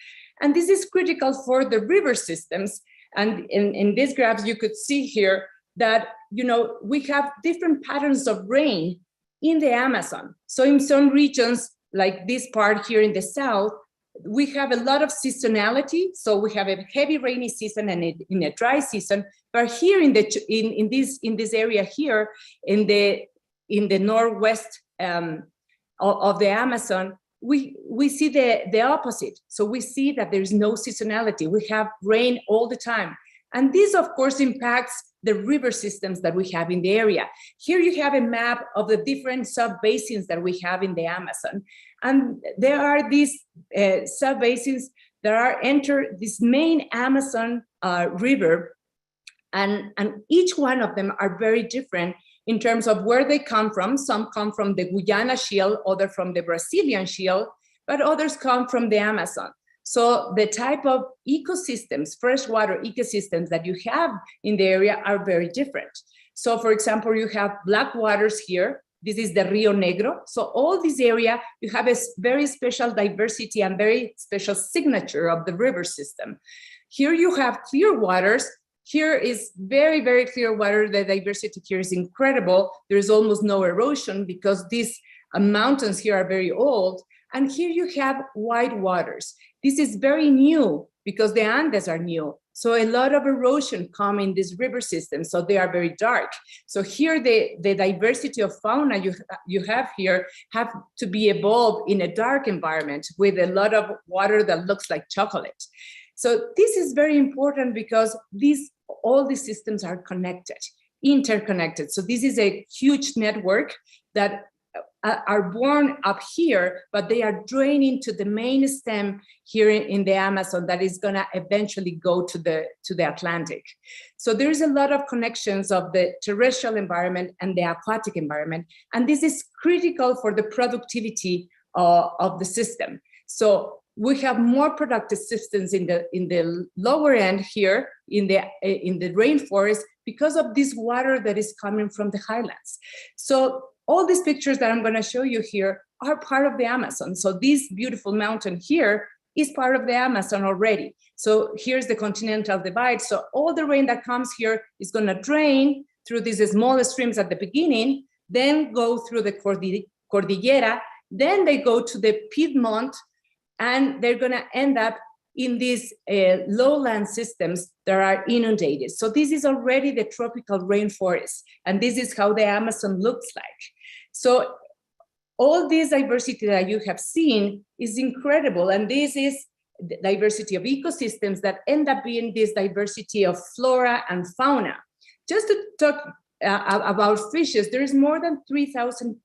And this is critical for the river systems. And in these graphs, you could see here that, you know, we have different patterns of rain in the Amazon. So in some regions, like this part here in the south, we have a lot of seasonality. So we have a heavy rainy season and in a dry season. But here in this area here in the northwest of the Amazon, we see the opposite. So we see that there's no seasonality. We have rain all the time. And this, of course, impacts the river systems that we have in the area. Here you have a map of the different sub-basins that we have in the Amazon. And there are these sub-basins that enter this main Amazon river. And each one of them are very different in terms of where they come from. Some come from the Guyana Shield, others from the Brazilian Shield, but others come from the Amazon. So the type of ecosystems, freshwater ecosystems that you have in the area are very different. So for example, you have black waters here. This is the Rio Negro. So all this area, you have a very special diversity and very special signature of the river system. Here you have clear waters. Here is very, very clear water. The diversity here is incredible. There is almost no erosion because these mountains here are very old. And here you have white waters. This is very new because the Andes are new. So a lot of erosion come in this river system. So they are very dark. So here the diversity of fauna you have here have to be evolved in a dark environment with a lot of water that looks like chocolate. So this is very important because all these systems are connected, interconnected. So this is a huge network that are born up here, but they are draining to the main stem here in the Amazon that is going to eventually go to the Atlantic. So there's a lot of connections of the terrestrial environment and the aquatic environment, and this is critical for the productivity of the system. So we have more productive systems in the lower end here in the rainforest because of this water that is coming from the highlands. So all these pictures that I'm going to show you here are part of the Amazon. So this beautiful mountain here is part of the Amazon already. So here's the continental divide. So all the rain that comes here is going to drain through these small streams at the beginning, then go through the Cordillera, then they go to the Piedmont, and they're going to end up in these lowland systems that are inundated. So this is already the tropical rainforest, and this is how the Amazon looks like. So all this diversity that you have seen is incredible, and this is the diversity of ecosystems that end up being this diversity of flora and fauna. Just to talk about fishes, there is more than 3,000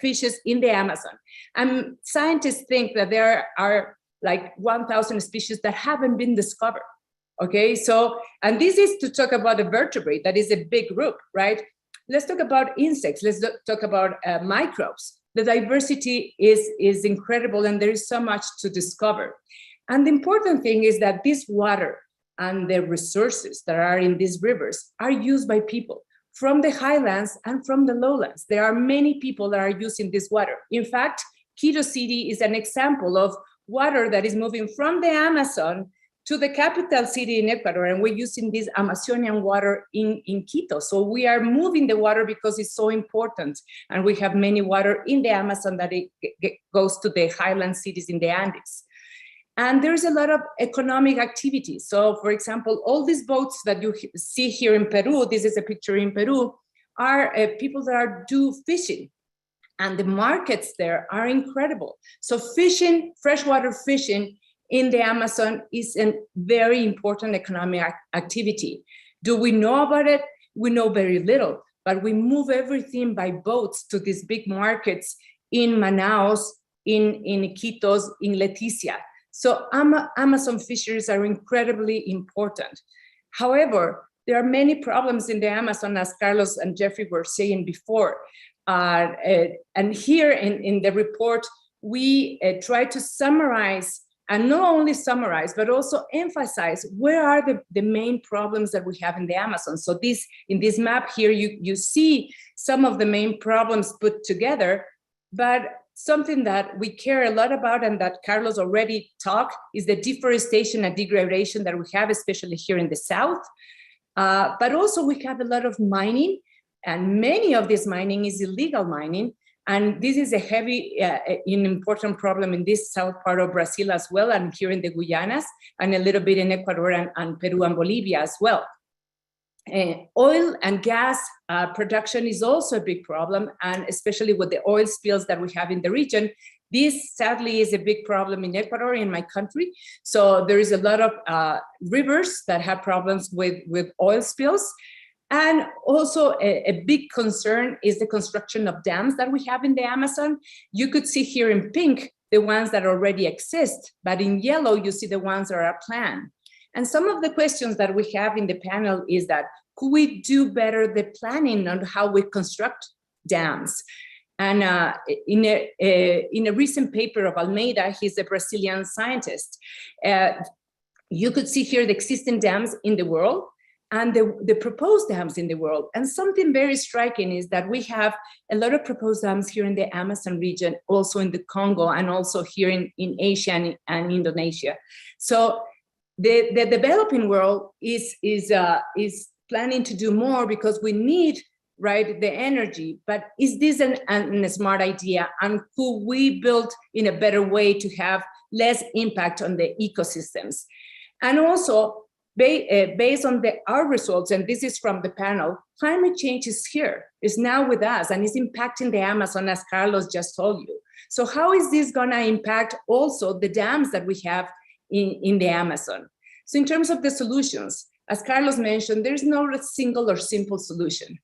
fishes in the Amazon. And scientists think that there are like 1,000 species that haven't been discovered. Okay, so, and this is to talk about a vertebrate, that is a big group, right? Let's talk about insects, let's talk about microbes. The diversity is incredible, and there is so much to discover. And the important thing is that this water and the resources that are in these rivers are used by people from the highlands and from the lowlands. There are many people that are using this water. In fact, Quito City is an example of water that is moving from the Amazon to the capital city in Ecuador, and we're using this Amazonian water in Quito. So we are moving the water because it's so important, and we have many water in the Amazon that it goes to the highland cities in the Andes. And there's a lot of economic activity. So for example, all these boats that you see here in Peru, this is a picture in Peru, are people that do fishing. And the markets there are incredible. So fishing, freshwater fishing in the Amazon is a very important economic activity. Do we know about it? We know very little, but we move everything by boats to these big markets in Manaus, in Iquitos, in Leticia. So Amazon fisheries are incredibly important. However, there are many problems in the Amazon, as Carlos and Jeffrey were saying before. And here in the report, we try to summarize, and not only summarize, but also emphasize where are the main problems that we have in the Amazon. So in this map here, you see some of the main problems put together, but something that we care a lot about and that Carlos already talked is the deforestation and degradation that we have, especially here in the South. But also we have a lot of mining, and many of this mining is illegal mining. And this is a heavy, an important problem in this south part of Brazil as well, and here in the Guyanas, and a little bit in Ecuador and Peru and Bolivia as well. Oil and gas production is also a big problem, and especially with the oil spills that we have in the region. This sadly is a big problem in Ecuador, in my country. So there is a lot of rivers that have problems with oil spills. And also a big concern is the construction of dams that we have in the Amazon. You could see here in pink the ones that already exist, but in yellow you see the ones that are planned. And some of the questions that we have in the panel is that, could we do better the planning on how we construct dams? And in a recent paper of Almeida, he's a Brazilian scientist, you could see here the existing dams in the world and the proposed dams in the world. And something very striking is that we have a lot of proposed dams here in the Amazon region, also in the Congo, and also here in Asia and Indonesia. So the developing world is planning to do more because we need, right, the energy. But is this a smart idea? And could we build in a better way to have less impact on the ecosystems? And also, based on our results, and this is from the panel, climate change is here, is now with us, and is impacting the Amazon, as Carlos just told you. So how is this gonna impact also the dams that we have in the Amazon? So in terms of the solutions, as Carlos mentioned, there's no single or simple solution.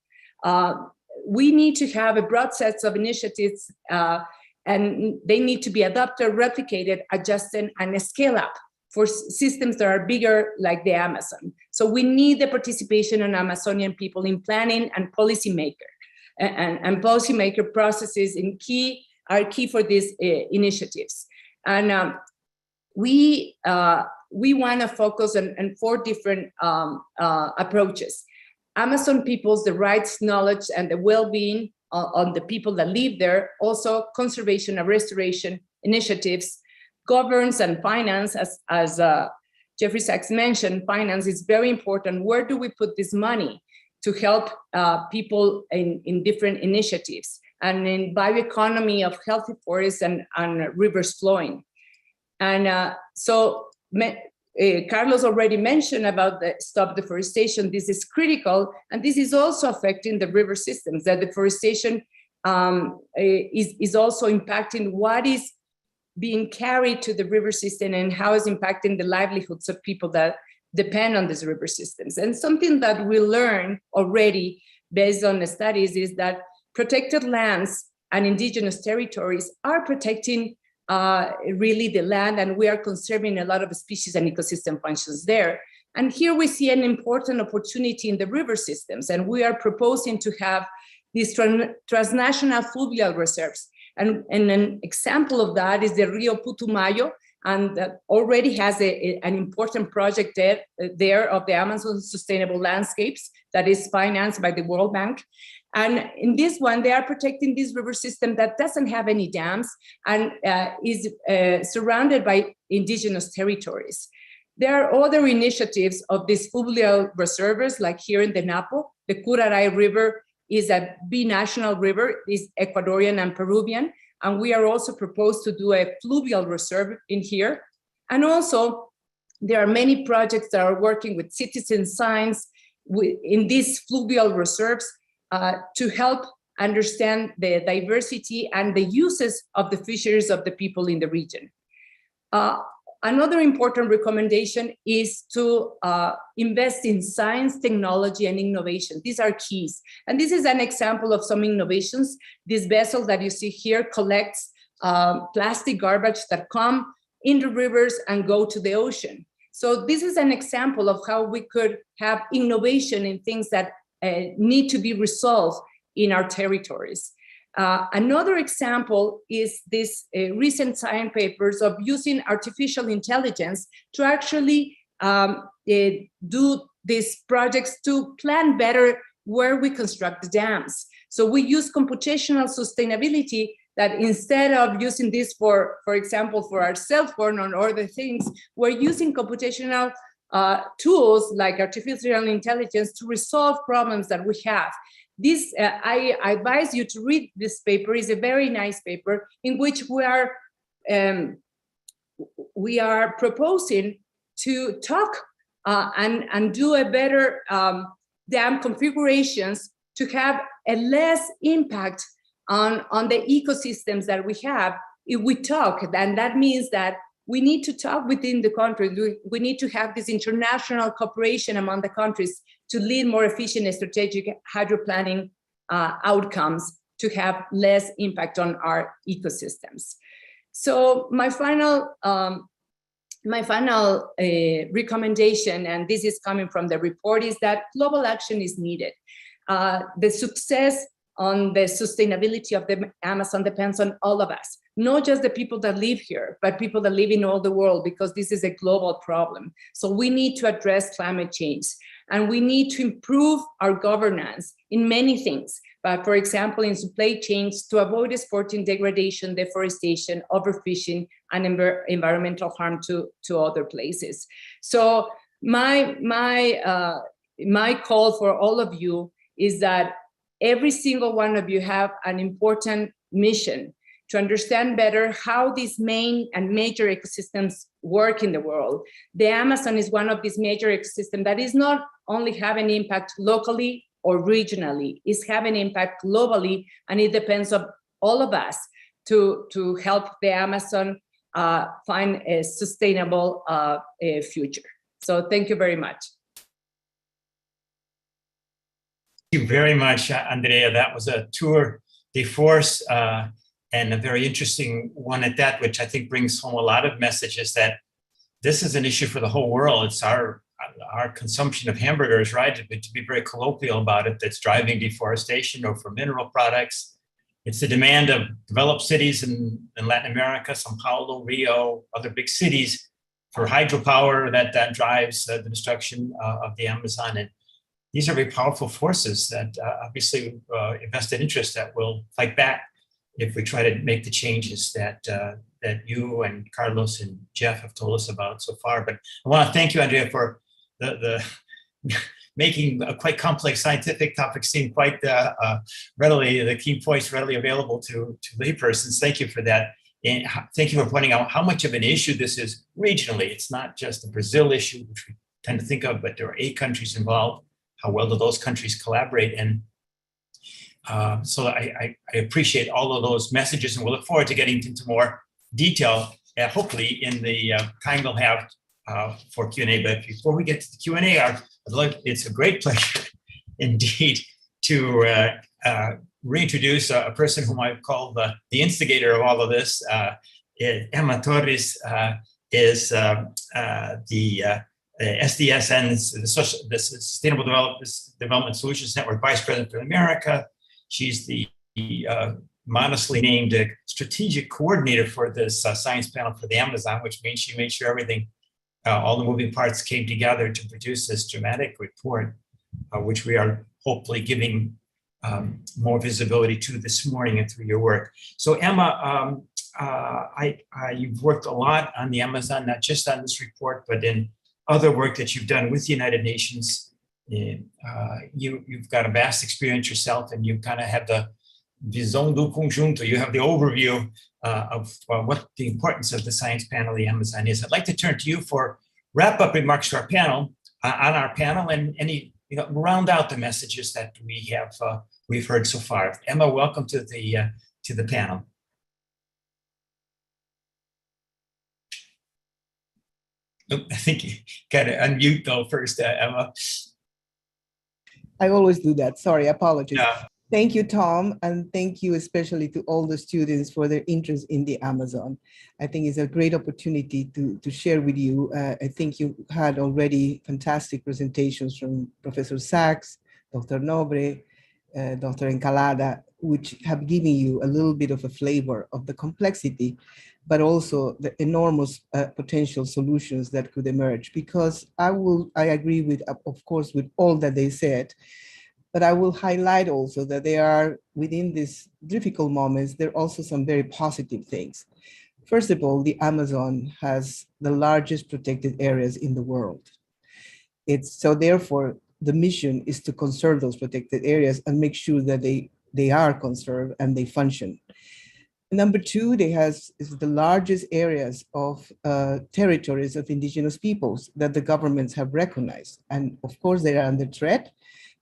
We need to have a broad set of initiatives, and they need to be adopted, replicated, adjusted, and scale up for systems that are bigger like the Amazon. So we need the participation of Amazonian people in planning and policymaker, and policymaker processes are key for these initiatives. And we want to focus on 4 different approaches. Amazon peoples, the rights, knowledge, and the well-being on the people that live there. Also conservation and restoration initiatives, governance and finance, as Jeffrey Sachs mentioned, finance is very important. Where do we put this money to help people in different initiatives? And in bioeconomy of healthy forests and rivers flowing. And Carlos already mentioned about the stop deforestation. This is critical, and this is also affecting the river systems. That deforestation is also impacting what is being carried to the river system and how is impacting the livelihoods of people that depend on these river systems. And something that we learned already based on the studies is that protected lands and indigenous territories are protecting really the land, and we are conserving a lot of species and ecosystem functions there. And here we see an important opportunity in the river systems, and we are proposing to have these transnational fluvial reserves. And an example of that is the Rio Putumayo, and that already has an important project there of the Amazon Sustainable Landscapes that is financed by the World Bank. And in this one, they are protecting this river system that doesn't have any dams and is surrounded by indigenous territories. There are other initiatives of these fluvial reservoirs, like here in the Napo. The Curaray River is a binational river, is Ecuadorian and Peruvian. And we are also proposed to do a fluvial reserve in here. And also, there are many projects that are working with citizen science in these fluvial reserves to help understand the diversity and the uses of the fisheries of the people in the region. Another important recommendation is to invest in science, technology, and innovation. These are keys. And this is an example of some innovations. This vessel that you see here collects plastic garbage that come in the rivers and go to the ocean. So this is an example of how we could have innovation in things that need to be resolved in our territories. Another example is this recent science papers of using artificial intelligence to actually do these projects to plan better where we construct the dams. So we use computational sustainability that instead of using this for example, for our cell phone or other things, we're using computational tools like artificial intelligence to resolve problems that we have. This, I advise you to read this paper. It's a very nice paper in which we are proposing to talk and do a better dam configurations to have a less impact on the ecosystems that we have if we talk. And that means that we need to talk within the country. We need to have this international cooperation among the countries to lead more efficient and strategic hydro planning outcomes to have less impact on our ecosystems. So my final recommendation, and this is coming from the report, is that global action is needed. The success on the sustainability of the Amazon depends on all of us, not just the people that live here, but people that live in all the world, because this is a global problem. So we need to address climate change, and we need to improve our governance in many things. But for example, in supply chains, to avoid exporting degradation, deforestation, overfishing, and environmental harm to other places. So my call for all of you is that every single one of you have an important mission to understand better how these main and major ecosystems work in the world. The Amazon is one of these major ecosystems that is not only having impact locally or regionally, it's having impact globally, and it depends on all of us to help the Amazon find a sustainable future. So thank you very much. Thank you very much, Andrea. That was a tour de force and a very interesting one at that, which I think brings home a lot of messages that this is an issue for the whole world. It's our consumption of hamburgers, right? To be very colloquial about it, that's driving deforestation, or for mineral products. It's the demand of developed cities in Latin America, Sao Paulo, Rio, other big cities, for hydropower that drives the destruction of the Amazon. And these are very powerful forces that obviously invested interest that will fight back if we try to make the changes that you and Carlos and Jeff have told us about so far. But I want to thank you, Andrea, for the making a quite complex scientific topic seem quite readily, the key points readily available to laypersons. Thank you for that. And thank you for pointing out how much of an issue this is regionally. It's not just a Brazil issue, which we tend to think of, but there are 8 countries involved. How well do those countries collaborate? And so I appreciate all of those messages, and we'll look forward to getting into more detail, hopefully in the time we'll have for Q&A. But before we get to the Q&A, it's a great pleasure indeed to reintroduce a person whom I've called the instigator of all of this. Emma Torres is the SDSN, the Sustainable Development Solutions Network Vice President for America. She's the modestly named strategic coordinator for this science panel for the Amazon, which means she made sure everything, all the moving parts came together to produce this dramatic report, which we are hopefully giving more visibility to this morning and through your work. So Emma, you've worked a lot on the Amazon, not just on this report, but in other work that you've done with the United Nations. You've got a vast experience yourself, and you kind of have the visão do conjunto. You have the overview of what the importance of the science panel of the Amazon is. I'd like to turn to you for wrap-up remarks to our panel, and any round out the messages that we've heard so far. Emma, welcome to the panel. I think you got to unmute though first, Emma. I always do that. Sorry, apologies. Yeah. Thank you, Tom, and thank you especially to all the students for their interest in the Amazon. I think it's a great opportunity to share with you. I think you had already fantastic presentations from Professor Sachs, Dr. Nobre, Dr. Encalada, which have given you a little bit of a flavor of the complexity, but also the enormous potential solutions that could emerge. Because I agree with, of course, with all that they said, but I will highlight also that there are, within these difficult moments, there are also some very positive things. First of all, the Amazon has the largest protected areas in the world. So therefore, the mission is to conserve those protected areas and make sure that they are conserved and they function. Number two, is the largest areas of territories of indigenous peoples that the governments have recognized. And of course, they are under threat.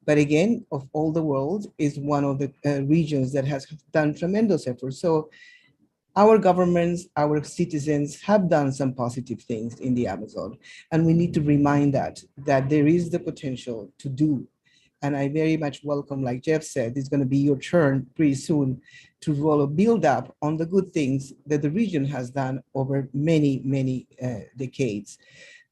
But again, of all the world, is one of the regions that has done tremendous efforts. So our governments, our citizens have done some positive things in the Amazon. And we need to remind that there is the potential to do. And I very much welcome, like Jeff said, it's going to be your turn pretty soon to build up on the good things that the region has done over many, many decades.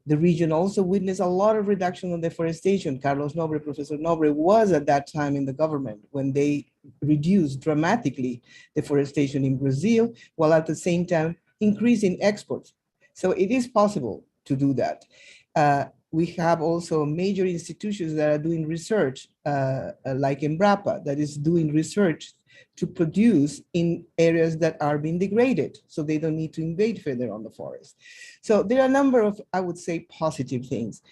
The region also witnessed a lot of reduction on deforestation. Professor Nobre was at that time in the government when they reduced dramatically deforestation in Brazil, while at the same time increasing exports. So it is possible to do that. We have also major institutions that are doing research, like Embrapa, that is doing research to produce in areas that are being degraded, so they don't need to invade further on the forest. So there are a number of, I would say, positive things.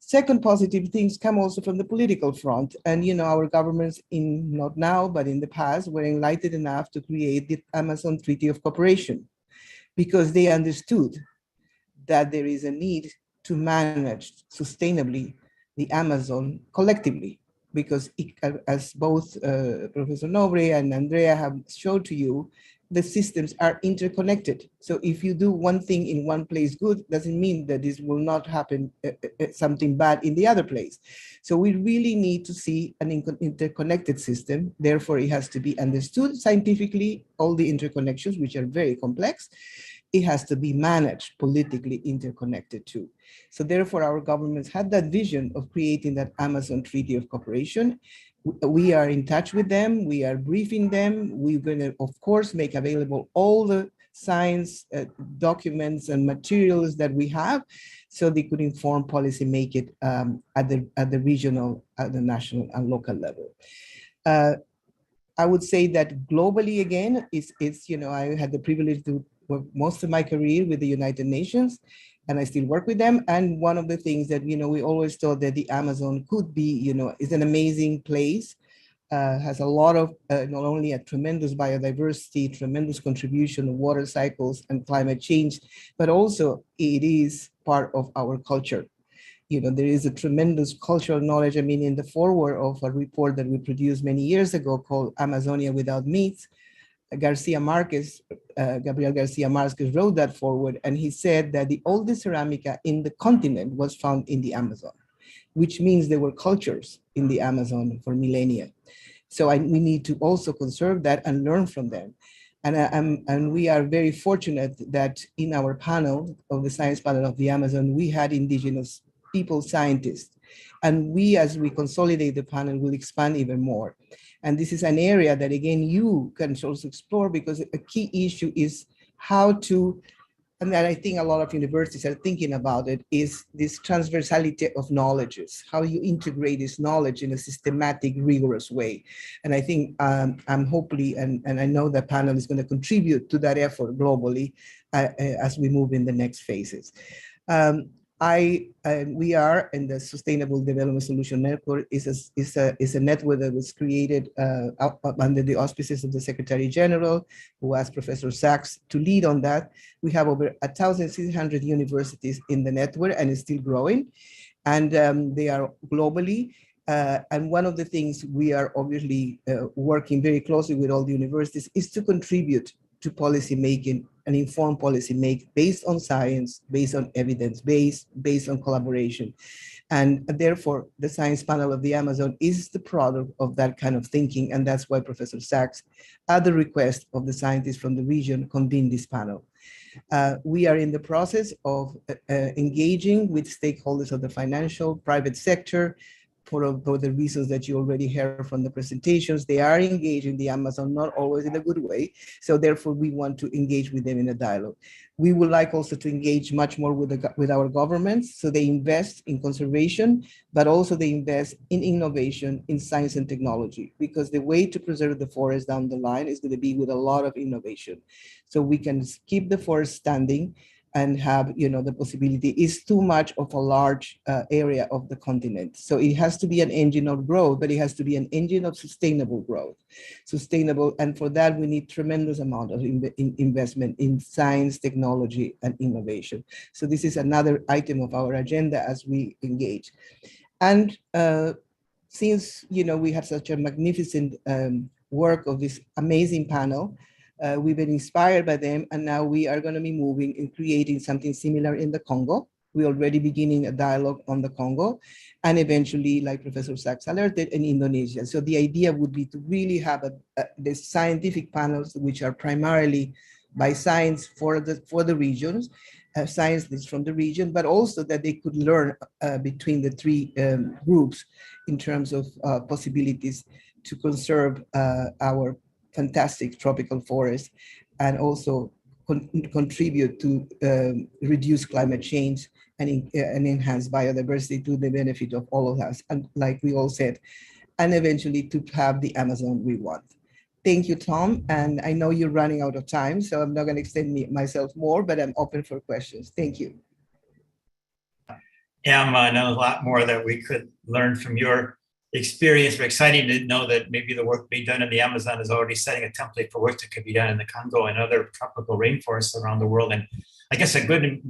Second positive things come also from the political front. And our governments, not now, but in the past, were enlightened enough to create the Amazon Treaty of Cooperation, because they understood that there is a need to manage sustainably the Amazon collectively, because as both Professor Nobre and Andrea have showed to you, the systems are interconnected. So if you do one thing in one place good, doesn't mean that this will not happen something bad in the other place. So we really need to see an interconnected system. Therefore, it has to be understood scientifically, all the interconnections, which are very complex. It has to be managed politically interconnected too. So therefore, our governments had that vision of creating that Amazon Treaty of Cooperation. We are in touch with them. We are briefing them. We're going to, of course, make available all the science documents and materials that we have, so they could inform policy make it at the regional, at the national and local level. I would say that globally, again, I had the privilege to work most of my career with the United Nations, and I still work with them. And one of the things that, we always thought that the Amazon could be, is an amazing place, has a lot of, not only a tremendous biodiversity, tremendous contribution to water cycles and climate change, but also it is part of our culture. There is a tremendous cultural knowledge. I mean, in the foreword of a report that we produced many years ago called Amazonia Without Myths, Gabriel Garcia Marquez wrote that forward, and he said that the oldest ceramica in the continent was found in the Amazon, which means there were cultures in the Amazon for millennia. So we need to also conserve that and learn from them. And we are very fortunate that in our panel of the science panel of the Amazon, we had indigenous people scientists. And we, as we consolidate the panel, will expand even more. And this is an area that, again, you can also explore, because a key issue is how to, and that I think a lot of universities are thinking about it, is this transversality of knowledges, how you integrate this knowledge in a systematic, rigorous way. And I think I'm hopefully, and I know the panel is going to contribute to that effort globally as we move in the next phases. We are in the Sustainable Development Solution Network. Is a network that was created under the auspices of the Secretary General, who asked Professor Sachs to lead on that. We have over 1,600 universities in the network, and it's still growing. And they are globally. And one of the things we are obviously working very closely with all the universities is to contribute to policy making and informed policy make based on science, based on evidence, based on collaboration. And therefore, the science panel of the Amazon is the product of that kind of thinking. And that's why Professor Sachs, at the request of the scientists from the region, convened this panel. We are in the process of engaging with stakeholders of the financial, private sector, for the reasons that you already heard from the presentations. They are engaged in the Amazon, not always in a good way. So therefore, we want to engage with them in a dialogue. We would like also to engage much more with our governments, so they invest in conservation, but also they invest in innovation, in science and technology, because the way to preserve the forest down the line is going to be with a lot of innovation. So we can keep the forest standing, and have, the possibility. Is too much of a large area of the continent. So it has to be an engine of growth, but it has to be an engine of sustainable growth. And for that, we need tremendous amount of investment in science, technology, and innovation. So this is another item of our agenda as we engage. And since, we have such a magnificent work of this amazing panel, we've been inspired by them, and now we are going to be moving and creating something similar in the Congo. We're already beginning a dialogue on the Congo, and eventually, like Professor Sachs alerted, in Indonesia. So the idea would be to really have the scientific panels, which are primarily by science for the regions, scientists from the region, but also that they could learn between the three groups in terms of possibilities to conserve our fantastic tropical forests, and also contribute to reduce climate change and enhance biodiversity to the benefit of all of us, and like we all said, and eventually to have the Amazon we want. Thank you, Tom. And I know you're running out of time, so I'm not going to extend myself more, but I'm open for questions. Thank you. Em, I know a lot more that we could learn from your experience. We're excited to know that maybe the work being done in the Amazon is already setting a template for work that could be done in the Congo and other tropical rainforests around the world. And I guess a good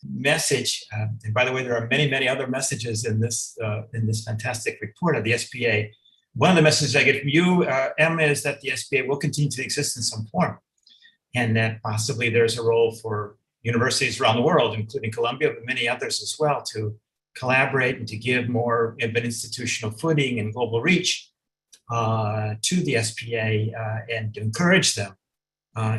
message, and by the way, there are many, many other messages in this fantastic report of the SPA. One of the messages I get from you, Em, is that the SPA will continue to exist in some form, and that possibly there's a role for universities around the world, including Columbia, but many others as well, to collaborate and to give more of an institutional footing and global reach to the SPA and to encourage them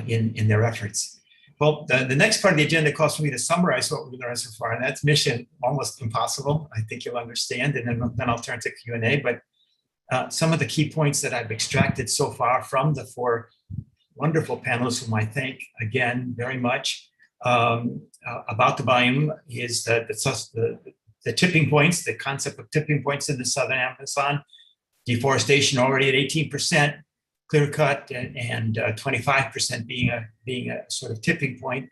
in their efforts. Well, the next part of the agenda calls for me to summarize what we've learned so far, and that's mission almost impossible. I think you'll understand, and then I'll turn to Q&A. But some of the key points that I've extracted so far from the four wonderful panelists, whom I thank again very much, about the volume is that the tipping points, the concept of tipping points in the Southern Amazon, deforestation already at 18%, clear cut, and 25% being a sort of tipping point.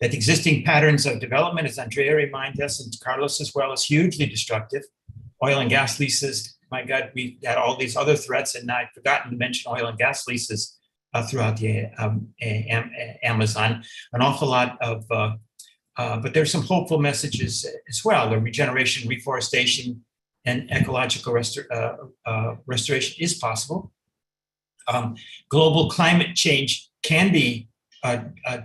That existing patterns of development, as Andrea reminded us, and Carlos as well, is hugely destructive. Oil and gas leases, my God, we had all these other threats, and I'd forgotten to mention oil and gas leases throughout the Amazon. An awful lot of but there's some hopeful messages as well. The regeneration, reforestation, and ecological restoration is possible. Global climate change can be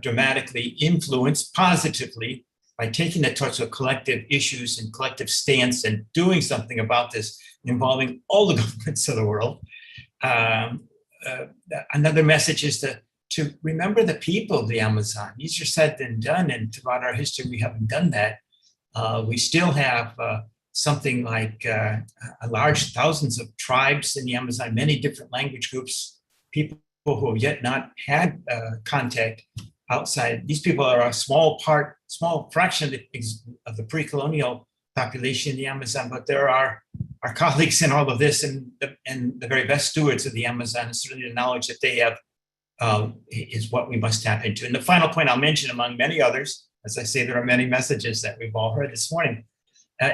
dramatically influenced positively by taking the touch of collective issues and collective stance and doing something about this, involving all the governments of the world. Another message is to remember the people of the Amazon. Easier said than done, and throughout our history, we haven't done that. We still have something like a large thousands of tribes in the Amazon, many different language groups, people who have yet not had contact outside. These people are a small fraction of the pre-colonial population in the Amazon, but there are our colleagues in all of this, and the very best stewards of the Amazon, and certainly the knowledge that they have is what we must tap into. And the final point I'll mention, among many others, as I say, there are many messages that we've all heard this morning,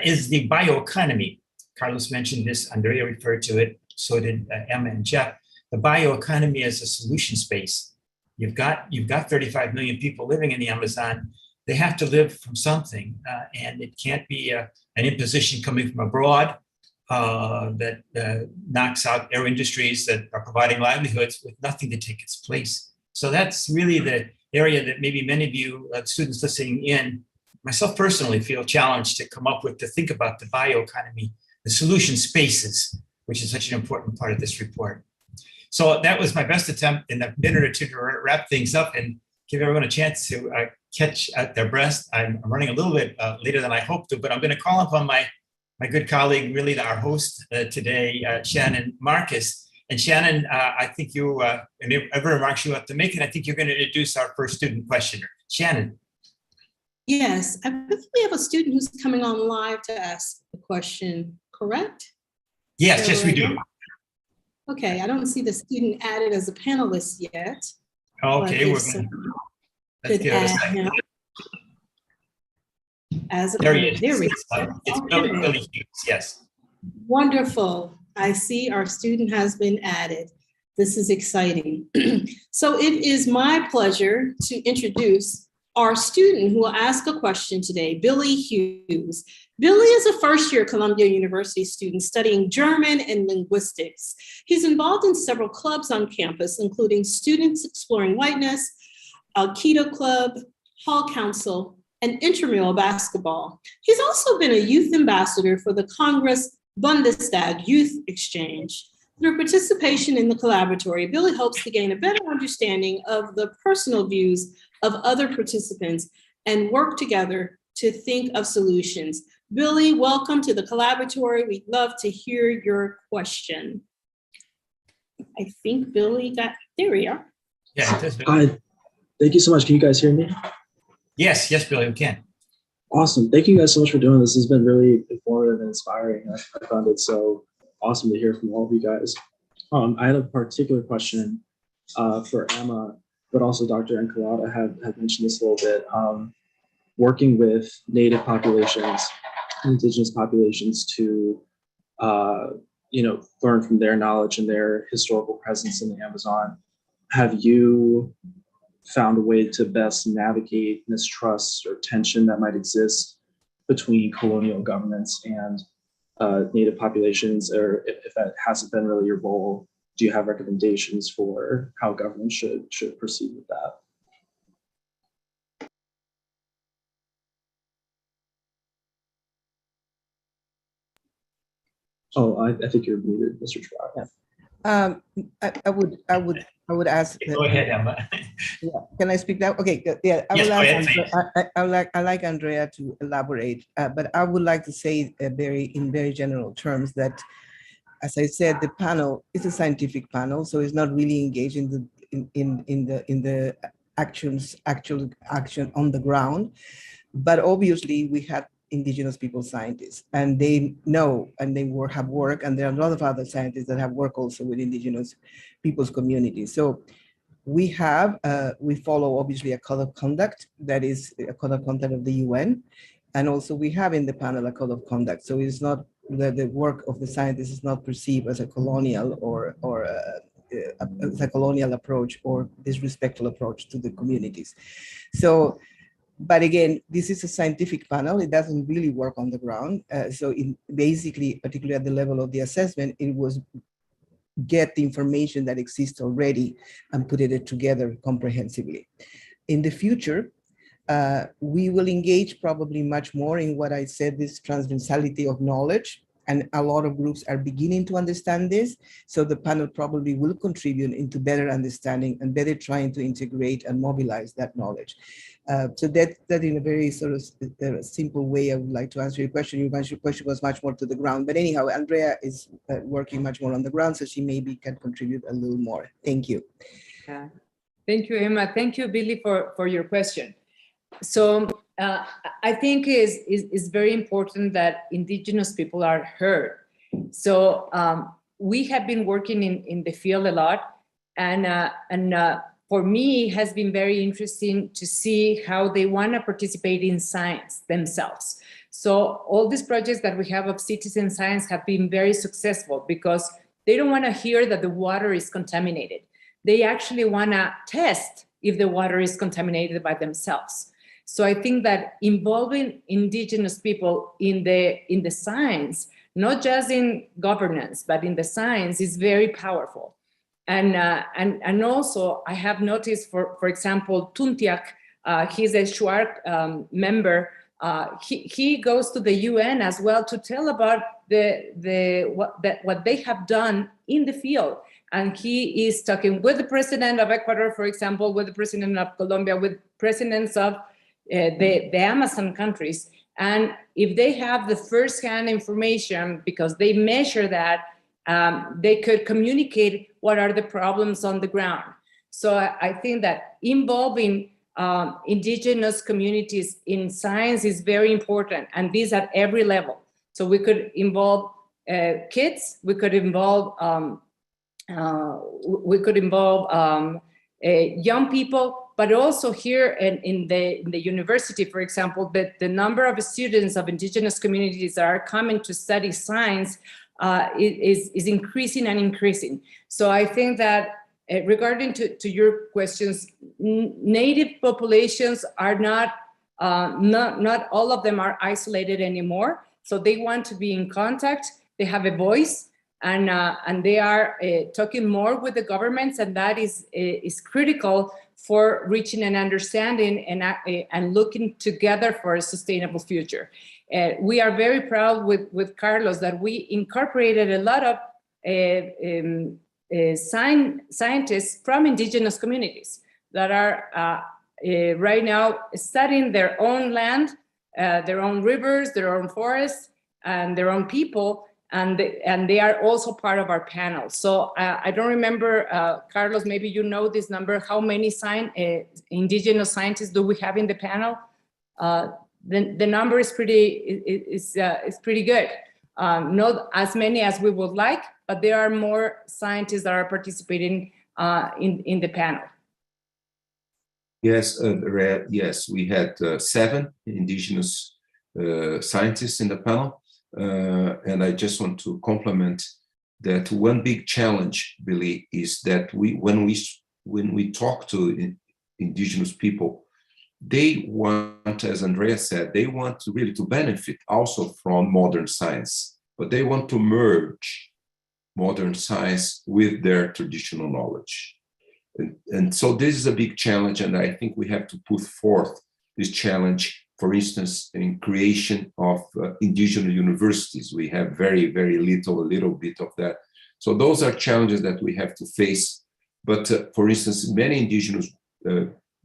is the bioeconomy. Carlos mentioned this, Andrea referred to it, so did Emma and Jeff. The bioeconomy is a solution space. You've got 35 million people living in the Amazon. They have to live from something, and it can't be an imposition coming from abroad that knocks out their industries that are providing livelihoods with nothing to take its place. So that's really the area that maybe many of you students listening in, myself personally, feel challenged to come up with, to think about the bioeconomy, the solution spaces, which is such an important part of this report. So that was my best attempt in a minute or two to wrap things up and give everyone a chance to catch at their breath. I'm running a little bit later than I hoped to, but I'm going to call upon my good colleague, really our host today, Shannon Marcus. And Shannon, I think you, whatever remarks you have to make, and I think you're going to introduce our first student questioner. Shannon. Yes, I believe we have a student who's coming on live to ask the question, correct? Yes, yes, we do. Okay, I don't see the student added as a panelist yet. Okay, let's give it a second. as a There he there we is. go. It's Okay. Billy Hughes, yes. Wonderful. I see our student has been added. This is exciting. So it is my pleasure to introduce our student who will ask a question today, Billy Hughes. Billy is a first-year Columbia University student studying German and linguistics. He's involved in several clubs on campus, including Students Exploring Whiteness, Quito Club, Hall Council, and intramural basketball. He's also been a youth ambassador for the Congress Bundestag Youth Exchange. Through participation in the Collaboratory, Billy hopes to gain a better understanding of the personal views of other participants and work together to think of solutions. Billy, welcome to the Collaboratory. We'd love to hear your question. I think Billy got, there we are. Yeah, it is Billy. Hi, thank you so much. Can you guys hear me? Yes, Billy, we can. Awesome. Thank you guys so much for doing this. It's been really informative and inspiring. I found it so awesome to hear from all of you guys. I had a particular question for Emma, but also Dr. Encalada had mentioned this a little bit. Working with Native populations, Indigenous populations to, learn from their knowledge and their historical presence in the Amazon. Have you found a way to best navigate mistrust or tension that might exist between colonial governments and Native populations, or if that hasn't been really your goal, do you have recommendations for how governments should proceed with that? Oh, I think you're muted, Mr. Schwab. I would ask. Go ahead, Emma. Yeah. Can I speak now? Okay, good. Yeah, I Yes, will go ahead, ask. I like Andrea to elaborate, but I would like to say in very general terms that, as I said, the panel is a scientific panel, so it's not really engaged in the actual action on the ground. But obviously, we had Indigenous people scientists, and they know, and they have work, and there are a lot of other scientists that have work also with Indigenous people's communities. So we follow obviously a code of conduct that is a code of conduct of the UN, and also we have in the panel a code of conduct. So it's not that the work of the scientists is not perceived as a colonial or a colonial approach or disrespectful approach to the communities. So. But again, this is a scientific panel. It doesn't really work on the ground. So basically, particularly at the level of the assessment, it was get the information that exists already and put it together comprehensively. In the future, we will engage probably much more in what I said, this transversality of knowledge. And a lot of groups are beginning to understand this. So the panel probably will contribute into better understanding and better trying to integrate and mobilize that knowledge. So that in a very sort of simple way, I would like to answer your question. Your question was much more to the ground. But anyhow, Andrea is working much more on the ground, so she maybe can contribute a little more. Thank you. Thank you, Emma. Thank you, Billy, for your question. So I think is very important that Indigenous people are heard. So we have been working in the field a lot, and for me, it has been very interesting to see how they want to participate in science themselves. So all these projects that we have of citizen science have been very successful because they don't want to hear that the water is contaminated. They actually want to test if the water is contaminated by themselves. So I think that involving Indigenous people in the science, not just in governance, but in the science, is very powerful. And also I have noticed, for example, Tuntiak, he's a Shuar member. He goes to the UN as well to tell about what they have done in the field. And he is talking with the president of Ecuador, for example, with the president of Colombia, with presidents of the Amazon countries. And if they have the first-hand information, because they measure that, they could communicate what are the problems on the ground. So I think that involving Indigenous communities in science is very important, and these at every level. So we could involve kids, we could involve young people, but also here in the university, for example, the number of students of indigenous communities that are coming to study science is increasing and increasing. So I think that regarding to your questions, native populations are not all of them are isolated anymore. So they want to be in contact, they have a voice, and they are talking more with the governments, and that is critical for reaching an understanding and looking together for a sustainable future. We are very proud with Carlos that we incorporated a lot of scientists from indigenous communities that are right now studying their own land, their own rivers, their own forests, and their own people, and they are also part of our panel. So I don't remember, Carlos, maybe you know this number, how many indigenous scientists do we have in the panel? The number is pretty good. Not as many as we would like, but there are more scientists that are participating in the panel. Yes, yes, we had 7 indigenous scientists in the panel. And I just want to compliment that one big challenge, Billy, is that when we talk to indigenous people, they want, as Andrea said, they want to really to benefit also from modern science, but they want to merge modern science with their traditional knowledge. And so this is a big challenge, and I think we have to put forth this challenge. For instance, in creation of indigenous universities, we have a little bit of that. So those are challenges that we have to face. But for instance, many indigenous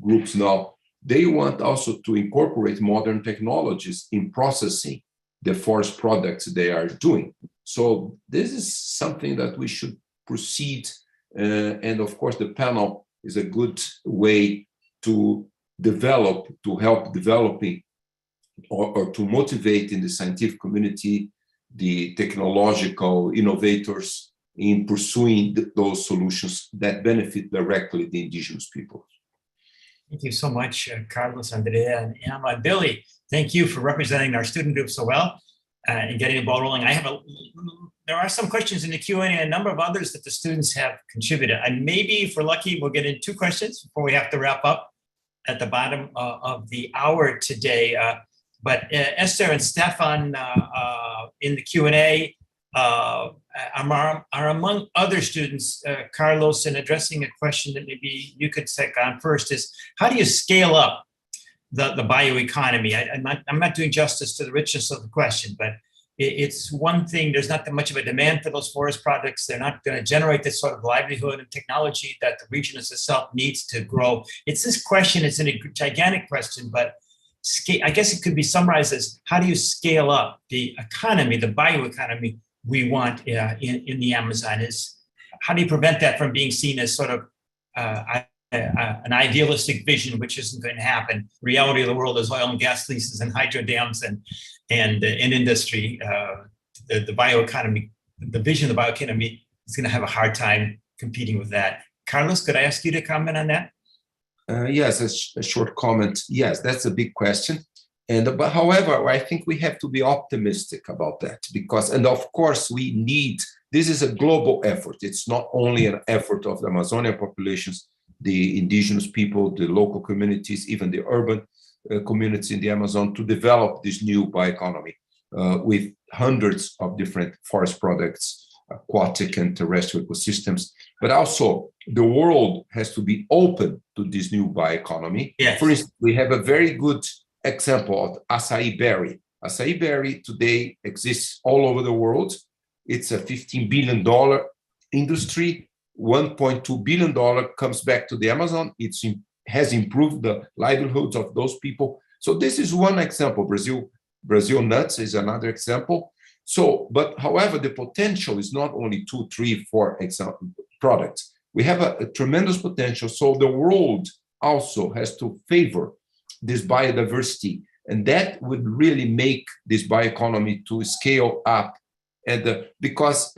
groups now, they want also to incorporate modern technologies in processing the forest products they are doing. So this is something that we should proceed. And of course, the panel is a good way to help developing or to motivate in the scientific community the technological innovators in pursuing those solutions that benefit directly the indigenous people. Thank you so much, Carlos, Andrea, and Emma. And Billy, thank you for representing our student group so well and getting the ball rolling. There are some questions in the Q&A and a number of others that the students have contributed. And maybe if we're lucky, we'll get in 2 questions before we have to wrap up at the bottom of the hour today. But Esther and Stefan in the Q&A are among other students, Carlos, in addressing a question that maybe you could take on first is, how do you scale up the bioeconomy? I'm not doing justice to the richness of the question, but it's one thing, there's not that much of a demand for those forest products. They're not going to generate this sort of livelihood and technology that the region itself needs to grow. It's this question, it's a gigantic question, but I guess it could be summarized as, how do you scale up the economy, the bioeconomy we want in the Amazon? How do you prevent that from being seen as sort of an idealistic vision, which isn't going to happen? Reality of the world is oil and gas leases and hydro dams and in industry. The bioeconomy, the vision of the bioeconomy is going to have a hard time competing with that. Carlos, could I ask you to comment on that? Yes, a short comment. Yes, that's a big question. But however, I think we have to be optimistic about that because, and of course, this is a global effort. It's not only an effort of the Amazonian populations, the indigenous people, the local communities, even the urban communities in the Amazon to develop this new bioeconomy with hundreds of different forest products, aquatic and terrestrial ecosystems, but also the world has to be open to this new bioeconomy. Yes. For instance, we have a very good example of acai berry. Acai berry today exists all over the world. It's a $15 billion industry. $1.2 billion comes back to the Amazon. It has improved the livelihoods of those people. So this is one example. Brazil nuts is another example. So, but however, the potential is not only 2, 3, 4 products. We have a tremendous potential. So the world also has to favor this biodiversity, and that would really make this bioeconomy to scale up. And because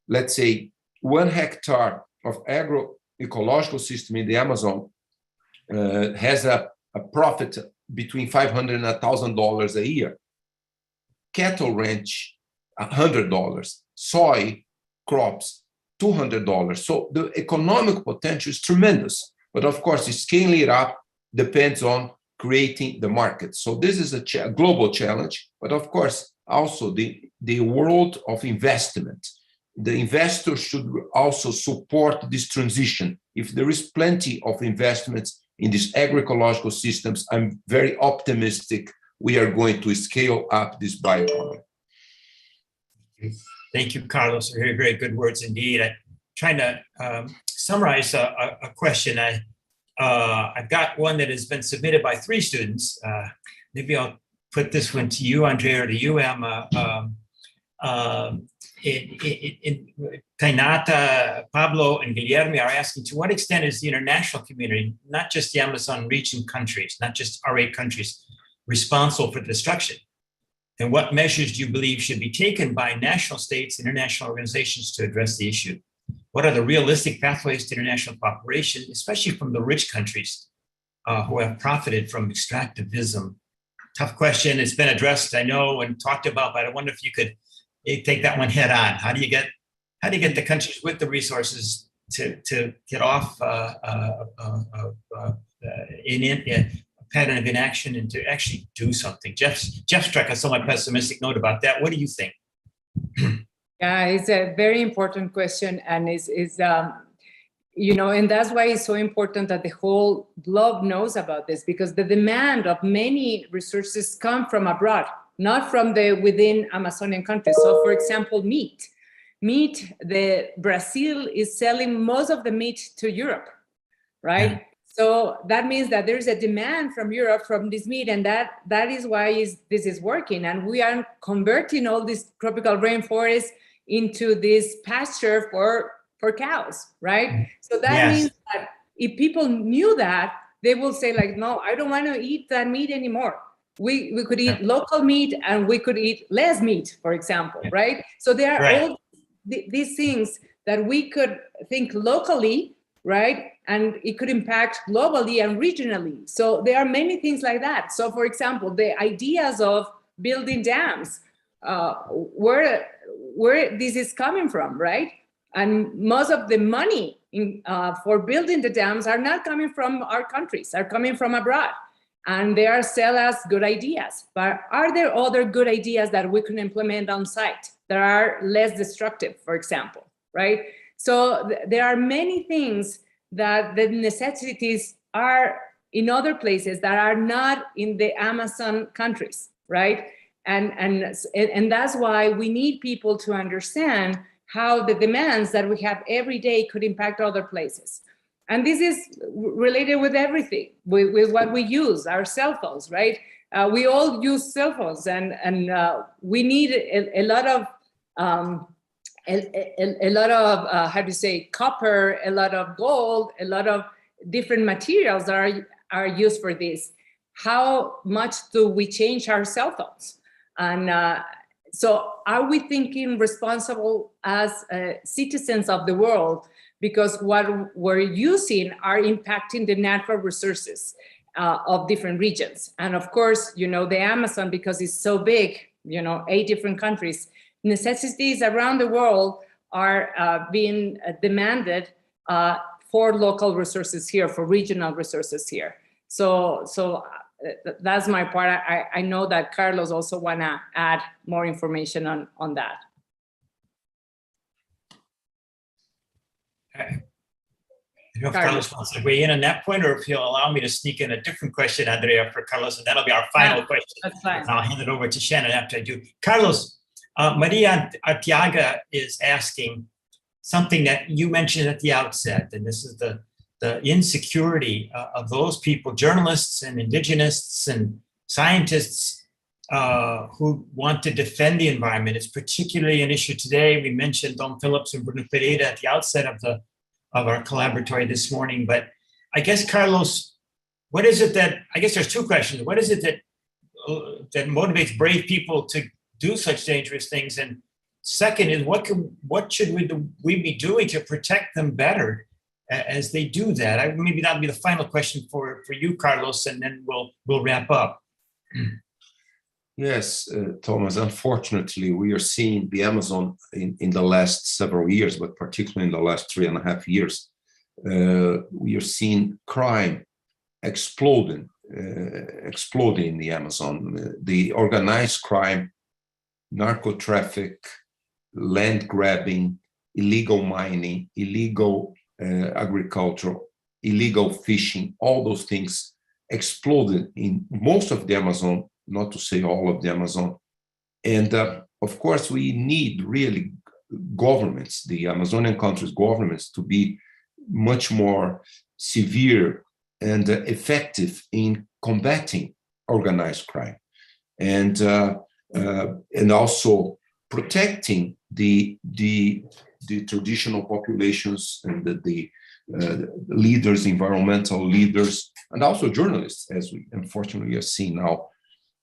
let's say 1 hectare of agroecological system in the Amazon has a profit between $500 and $1,000 a year. Cattle ranch, $100. Soy crops, $200. So the economic potential is tremendous. But of course, scaling it up depends on creating the market. So this is a global challenge, but of course, also the world of investment. The investors should also support this transition. If there is plenty of investments in these agroecological systems, I'm very optimistic we are going to scale up this bioeconomy. Thank you, Carlos. Very, very good words indeed. I'm trying to summarize a question. I've got one that has been submitted by 3 students. Maybe I'll put this one to you, Andrea, or to you, Emma. Tainata, Pablo, and Guilherme are asking, to what extent is the international community, not just the Amazon region countries, not just our 8 countries, responsible for the destruction? And what measures do you believe should be taken by national states, international organizations to address the issue? What are the realistic pathways to international cooperation, especially from the rich countries who have profited from extractivism? Tough question. It's been addressed, I know, and talked about, but I wonder if you could take that one head on. How do you get the countries with the resources to get off in a pattern of inaction and to actually do something? Jeff struck a somewhat pessimistic note about that. What do you think? Yeah, it's a very important question, and you know, and that's why it's so important that the whole globe knows about this, because the demand of many resources come from abroad, not from the within Amazonian countries. So, for example, meat. Brazil is selling most of the meat to Europe, right? So that means that there's a demand from Europe from this meat, and that is why this is working. And we are converting all this tropical rainforest into this pasture for cows, right? So that means that if people knew that, they will say like, no, I don't want to eat that meat anymore. We could eat local meat, and we could eat less meat, for example, right? So there are all these things that we could think locally, right? And it could impact globally and regionally. So there are many things like that. So for example, the ideas of building dams, where this is coming from, right? And most of the money for building the dams are not coming from our countries, are coming from abroad. And they are sell as good ideas. But are there other good ideas that we can implement on site that are less destructive, for example, right? So there are many things that the necessities are in other places that are not in the Amazon countries, right? And that's why we need people to understand how the demands that we have every day could impact other places. And this is related with everything, with what we use, our cell phones, right? We all use cell phones, and we need a lot of how do you say, copper, a lot of gold, a lot of different materials that are used for this. How much do we change our cell phones? And so are we thinking responsible as citizens of the world? Because what we're using are impacting the natural resources of different regions. And of course, you know, the Amazon, because it's so big, you know, 8 different countries, necessities around the world are being demanded for local resources here, for regional resources here. So that's my part. I know that Carlos also wanna add more information on that. I don't know if Carlos wants to weigh in on that point, or if he'll allow me to sneak in a different question, Andrea, for Carlos, and that'll be our final question. That's fine. And I'll hand it over to Shannon after I do. Carlos, Maria Artiaga is asking something that you mentioned at the outset, and this is the insecurity of those people, journalists and indigenists and scientists who want to defend the environment. It's particularly an issue today. We mentioned Don Phillips and Bruno Pereira at the outset of our Collaboratory this morning. But I guess, Carlos, what is it that, I guess there's 2 questions. What is it that motivates brave people to do such dangerous things? And second is, what should we be doing to protect them better? as they do that? Maybe that'll be the final question for you, Carlos, and then we'll wrap up. Yes, Thomas, unfortunately, we are seeing the Amazon in the last several years, but particularly in the last 3.5 years, we are seeing crime exploding in the Amazon. The organized crime, narco traffic, land grabbing, illegal mining, illegal agriculture, illegal fishing, all those things exploded in most of the Amazon, not to say all of the Amazon. And of course, we need really governments, the Amazonian countries' governments, to be much more severe and effective in combating organized crime, and also protecting the traditional populations and the leaders, environmental leaders, and also journalists, as we unfortunately are seeing now.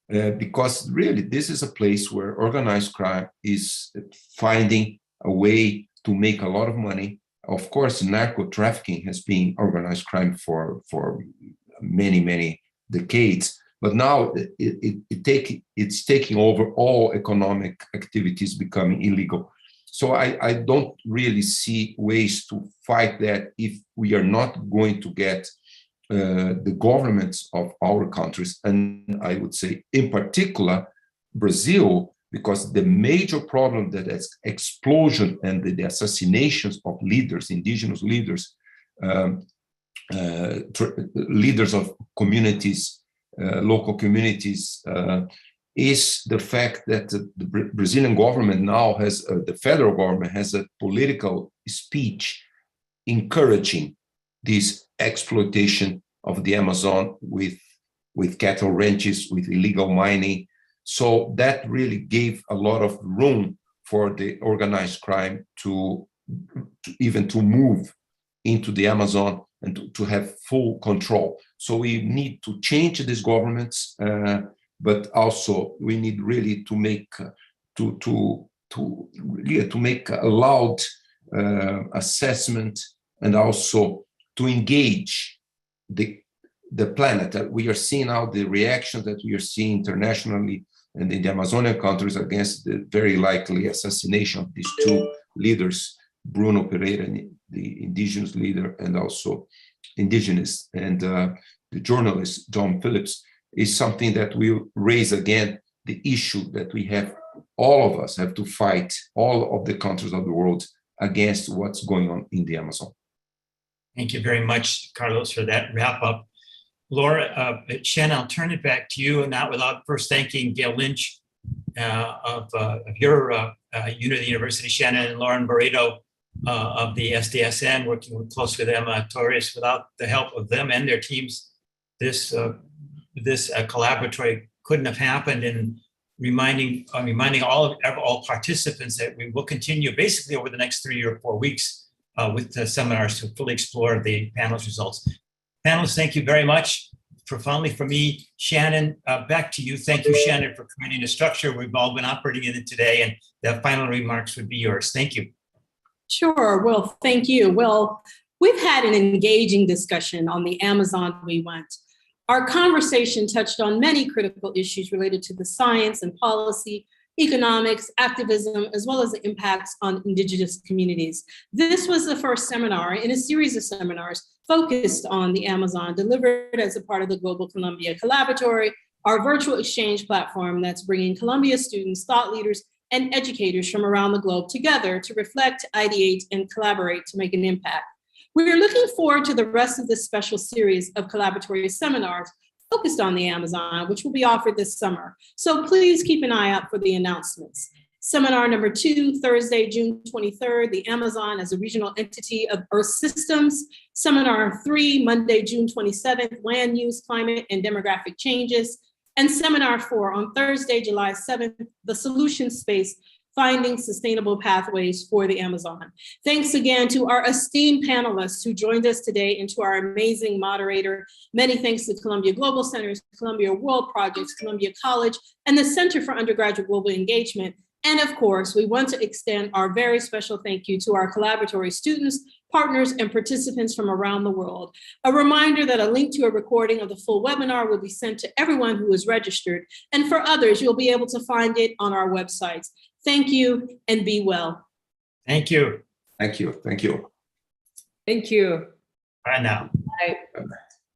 Because really, this is a place where organized crime is finding a way to make a lot of money. Of course, narco trafficking has been organized crime for many, many decades, but now it's taking over all economic activities, becoming illegal. So I don't really see ways to fight that if we are not going to get the governments of our countries, and I would say in particular Brazil, because the major problem that is explosion and the assassinations of leaders, indigenous leaders, leaders of communities, local communities, is the fact that the Brazilian government now has, the federal government has a political speech encouraging this exploitation of the Amazon with cattle ranches, with illegal mining. So that really gave a lot of room for the organized crime to even move into the Amazon and to have full control. So we need to change these governments, but also we need really to make make a loud assessment, and also to engage the planet. We are seeing now the reaction that we are seeing internationally and in the Amazonian countries against the very likely assassination of these two leaders, Bruno Pereira, the indigenous leader, and also indigenous, and the journalist John Phillips, is something that will raise again the issue that we have, all of us have to fight, all of the countries of the world, against what's going on in the Amazon. Thank you very much, Carlos, for that wrap up. Laura, Shannon, I'll turn it back to you, and not without first thanking Gail Lynch of your unit of the university, Shannon, and Lauren Barreto of the SDSN, working closely with them, Torres. Without the help of them and their teams, this collaboratory couldn't have happened. And reminding all participants that we will continue basically over the next 3 or 4 weeks with the seminars to fully explore the panel's results. Panelists, thank you very much. Profoundly for me. Shannon, back to you. Thank you, Shannon, for creating the structure we've all been operating in it today, and the final remarks would be yours. Thank you. Sure. Well, thank you. Well, we've had an engaging discussion on the Amazon we went. Our conversation touched on many critical issues related to the science and policy, economics, activism, as well as the impacts on indigenous communities. This was the first seminar in a series of seminars focused on the Amazon, delivered as a part of the Global Columbia Collaboratory, our virtual exchange platform that's bringing Columbia students, thought leaders, and educators from around the globe together to reflect, ideate, and collaborate to make an impact. We are looking forward to the rest of this special series of collaboratory seminars focused on the Amazon, which will be offered this summer. So please keep an eye out for the announcements. Seminar number 2, Thursday, June 23rd, the Amazon as a regional entity of Earth systems. Seminar 3, Monday, June 27th, land use, climate, and demographic changes. And seminar 4 on Thursday, July 7th, the solution space, finding sustainable pathways for the Amazon. Thanks again to our esteemed panelists who joined us today, and to our amazing moderator. Many thanks to Columbia Global Centers, Columbia World Projects, Columbia College, and the Center for Undergraduate Global Engagement. And of course, we want to extend our very special thank you to our collaboratory students partners, and participants from around the world. A reminder that a link to a recording of the full webinar will be sent to everyone who is registered, and for others, you'll be able to find it on our websites. Thank you and be well. Thank you. Thank you. Thank you. Thank you. Bye now. Bye.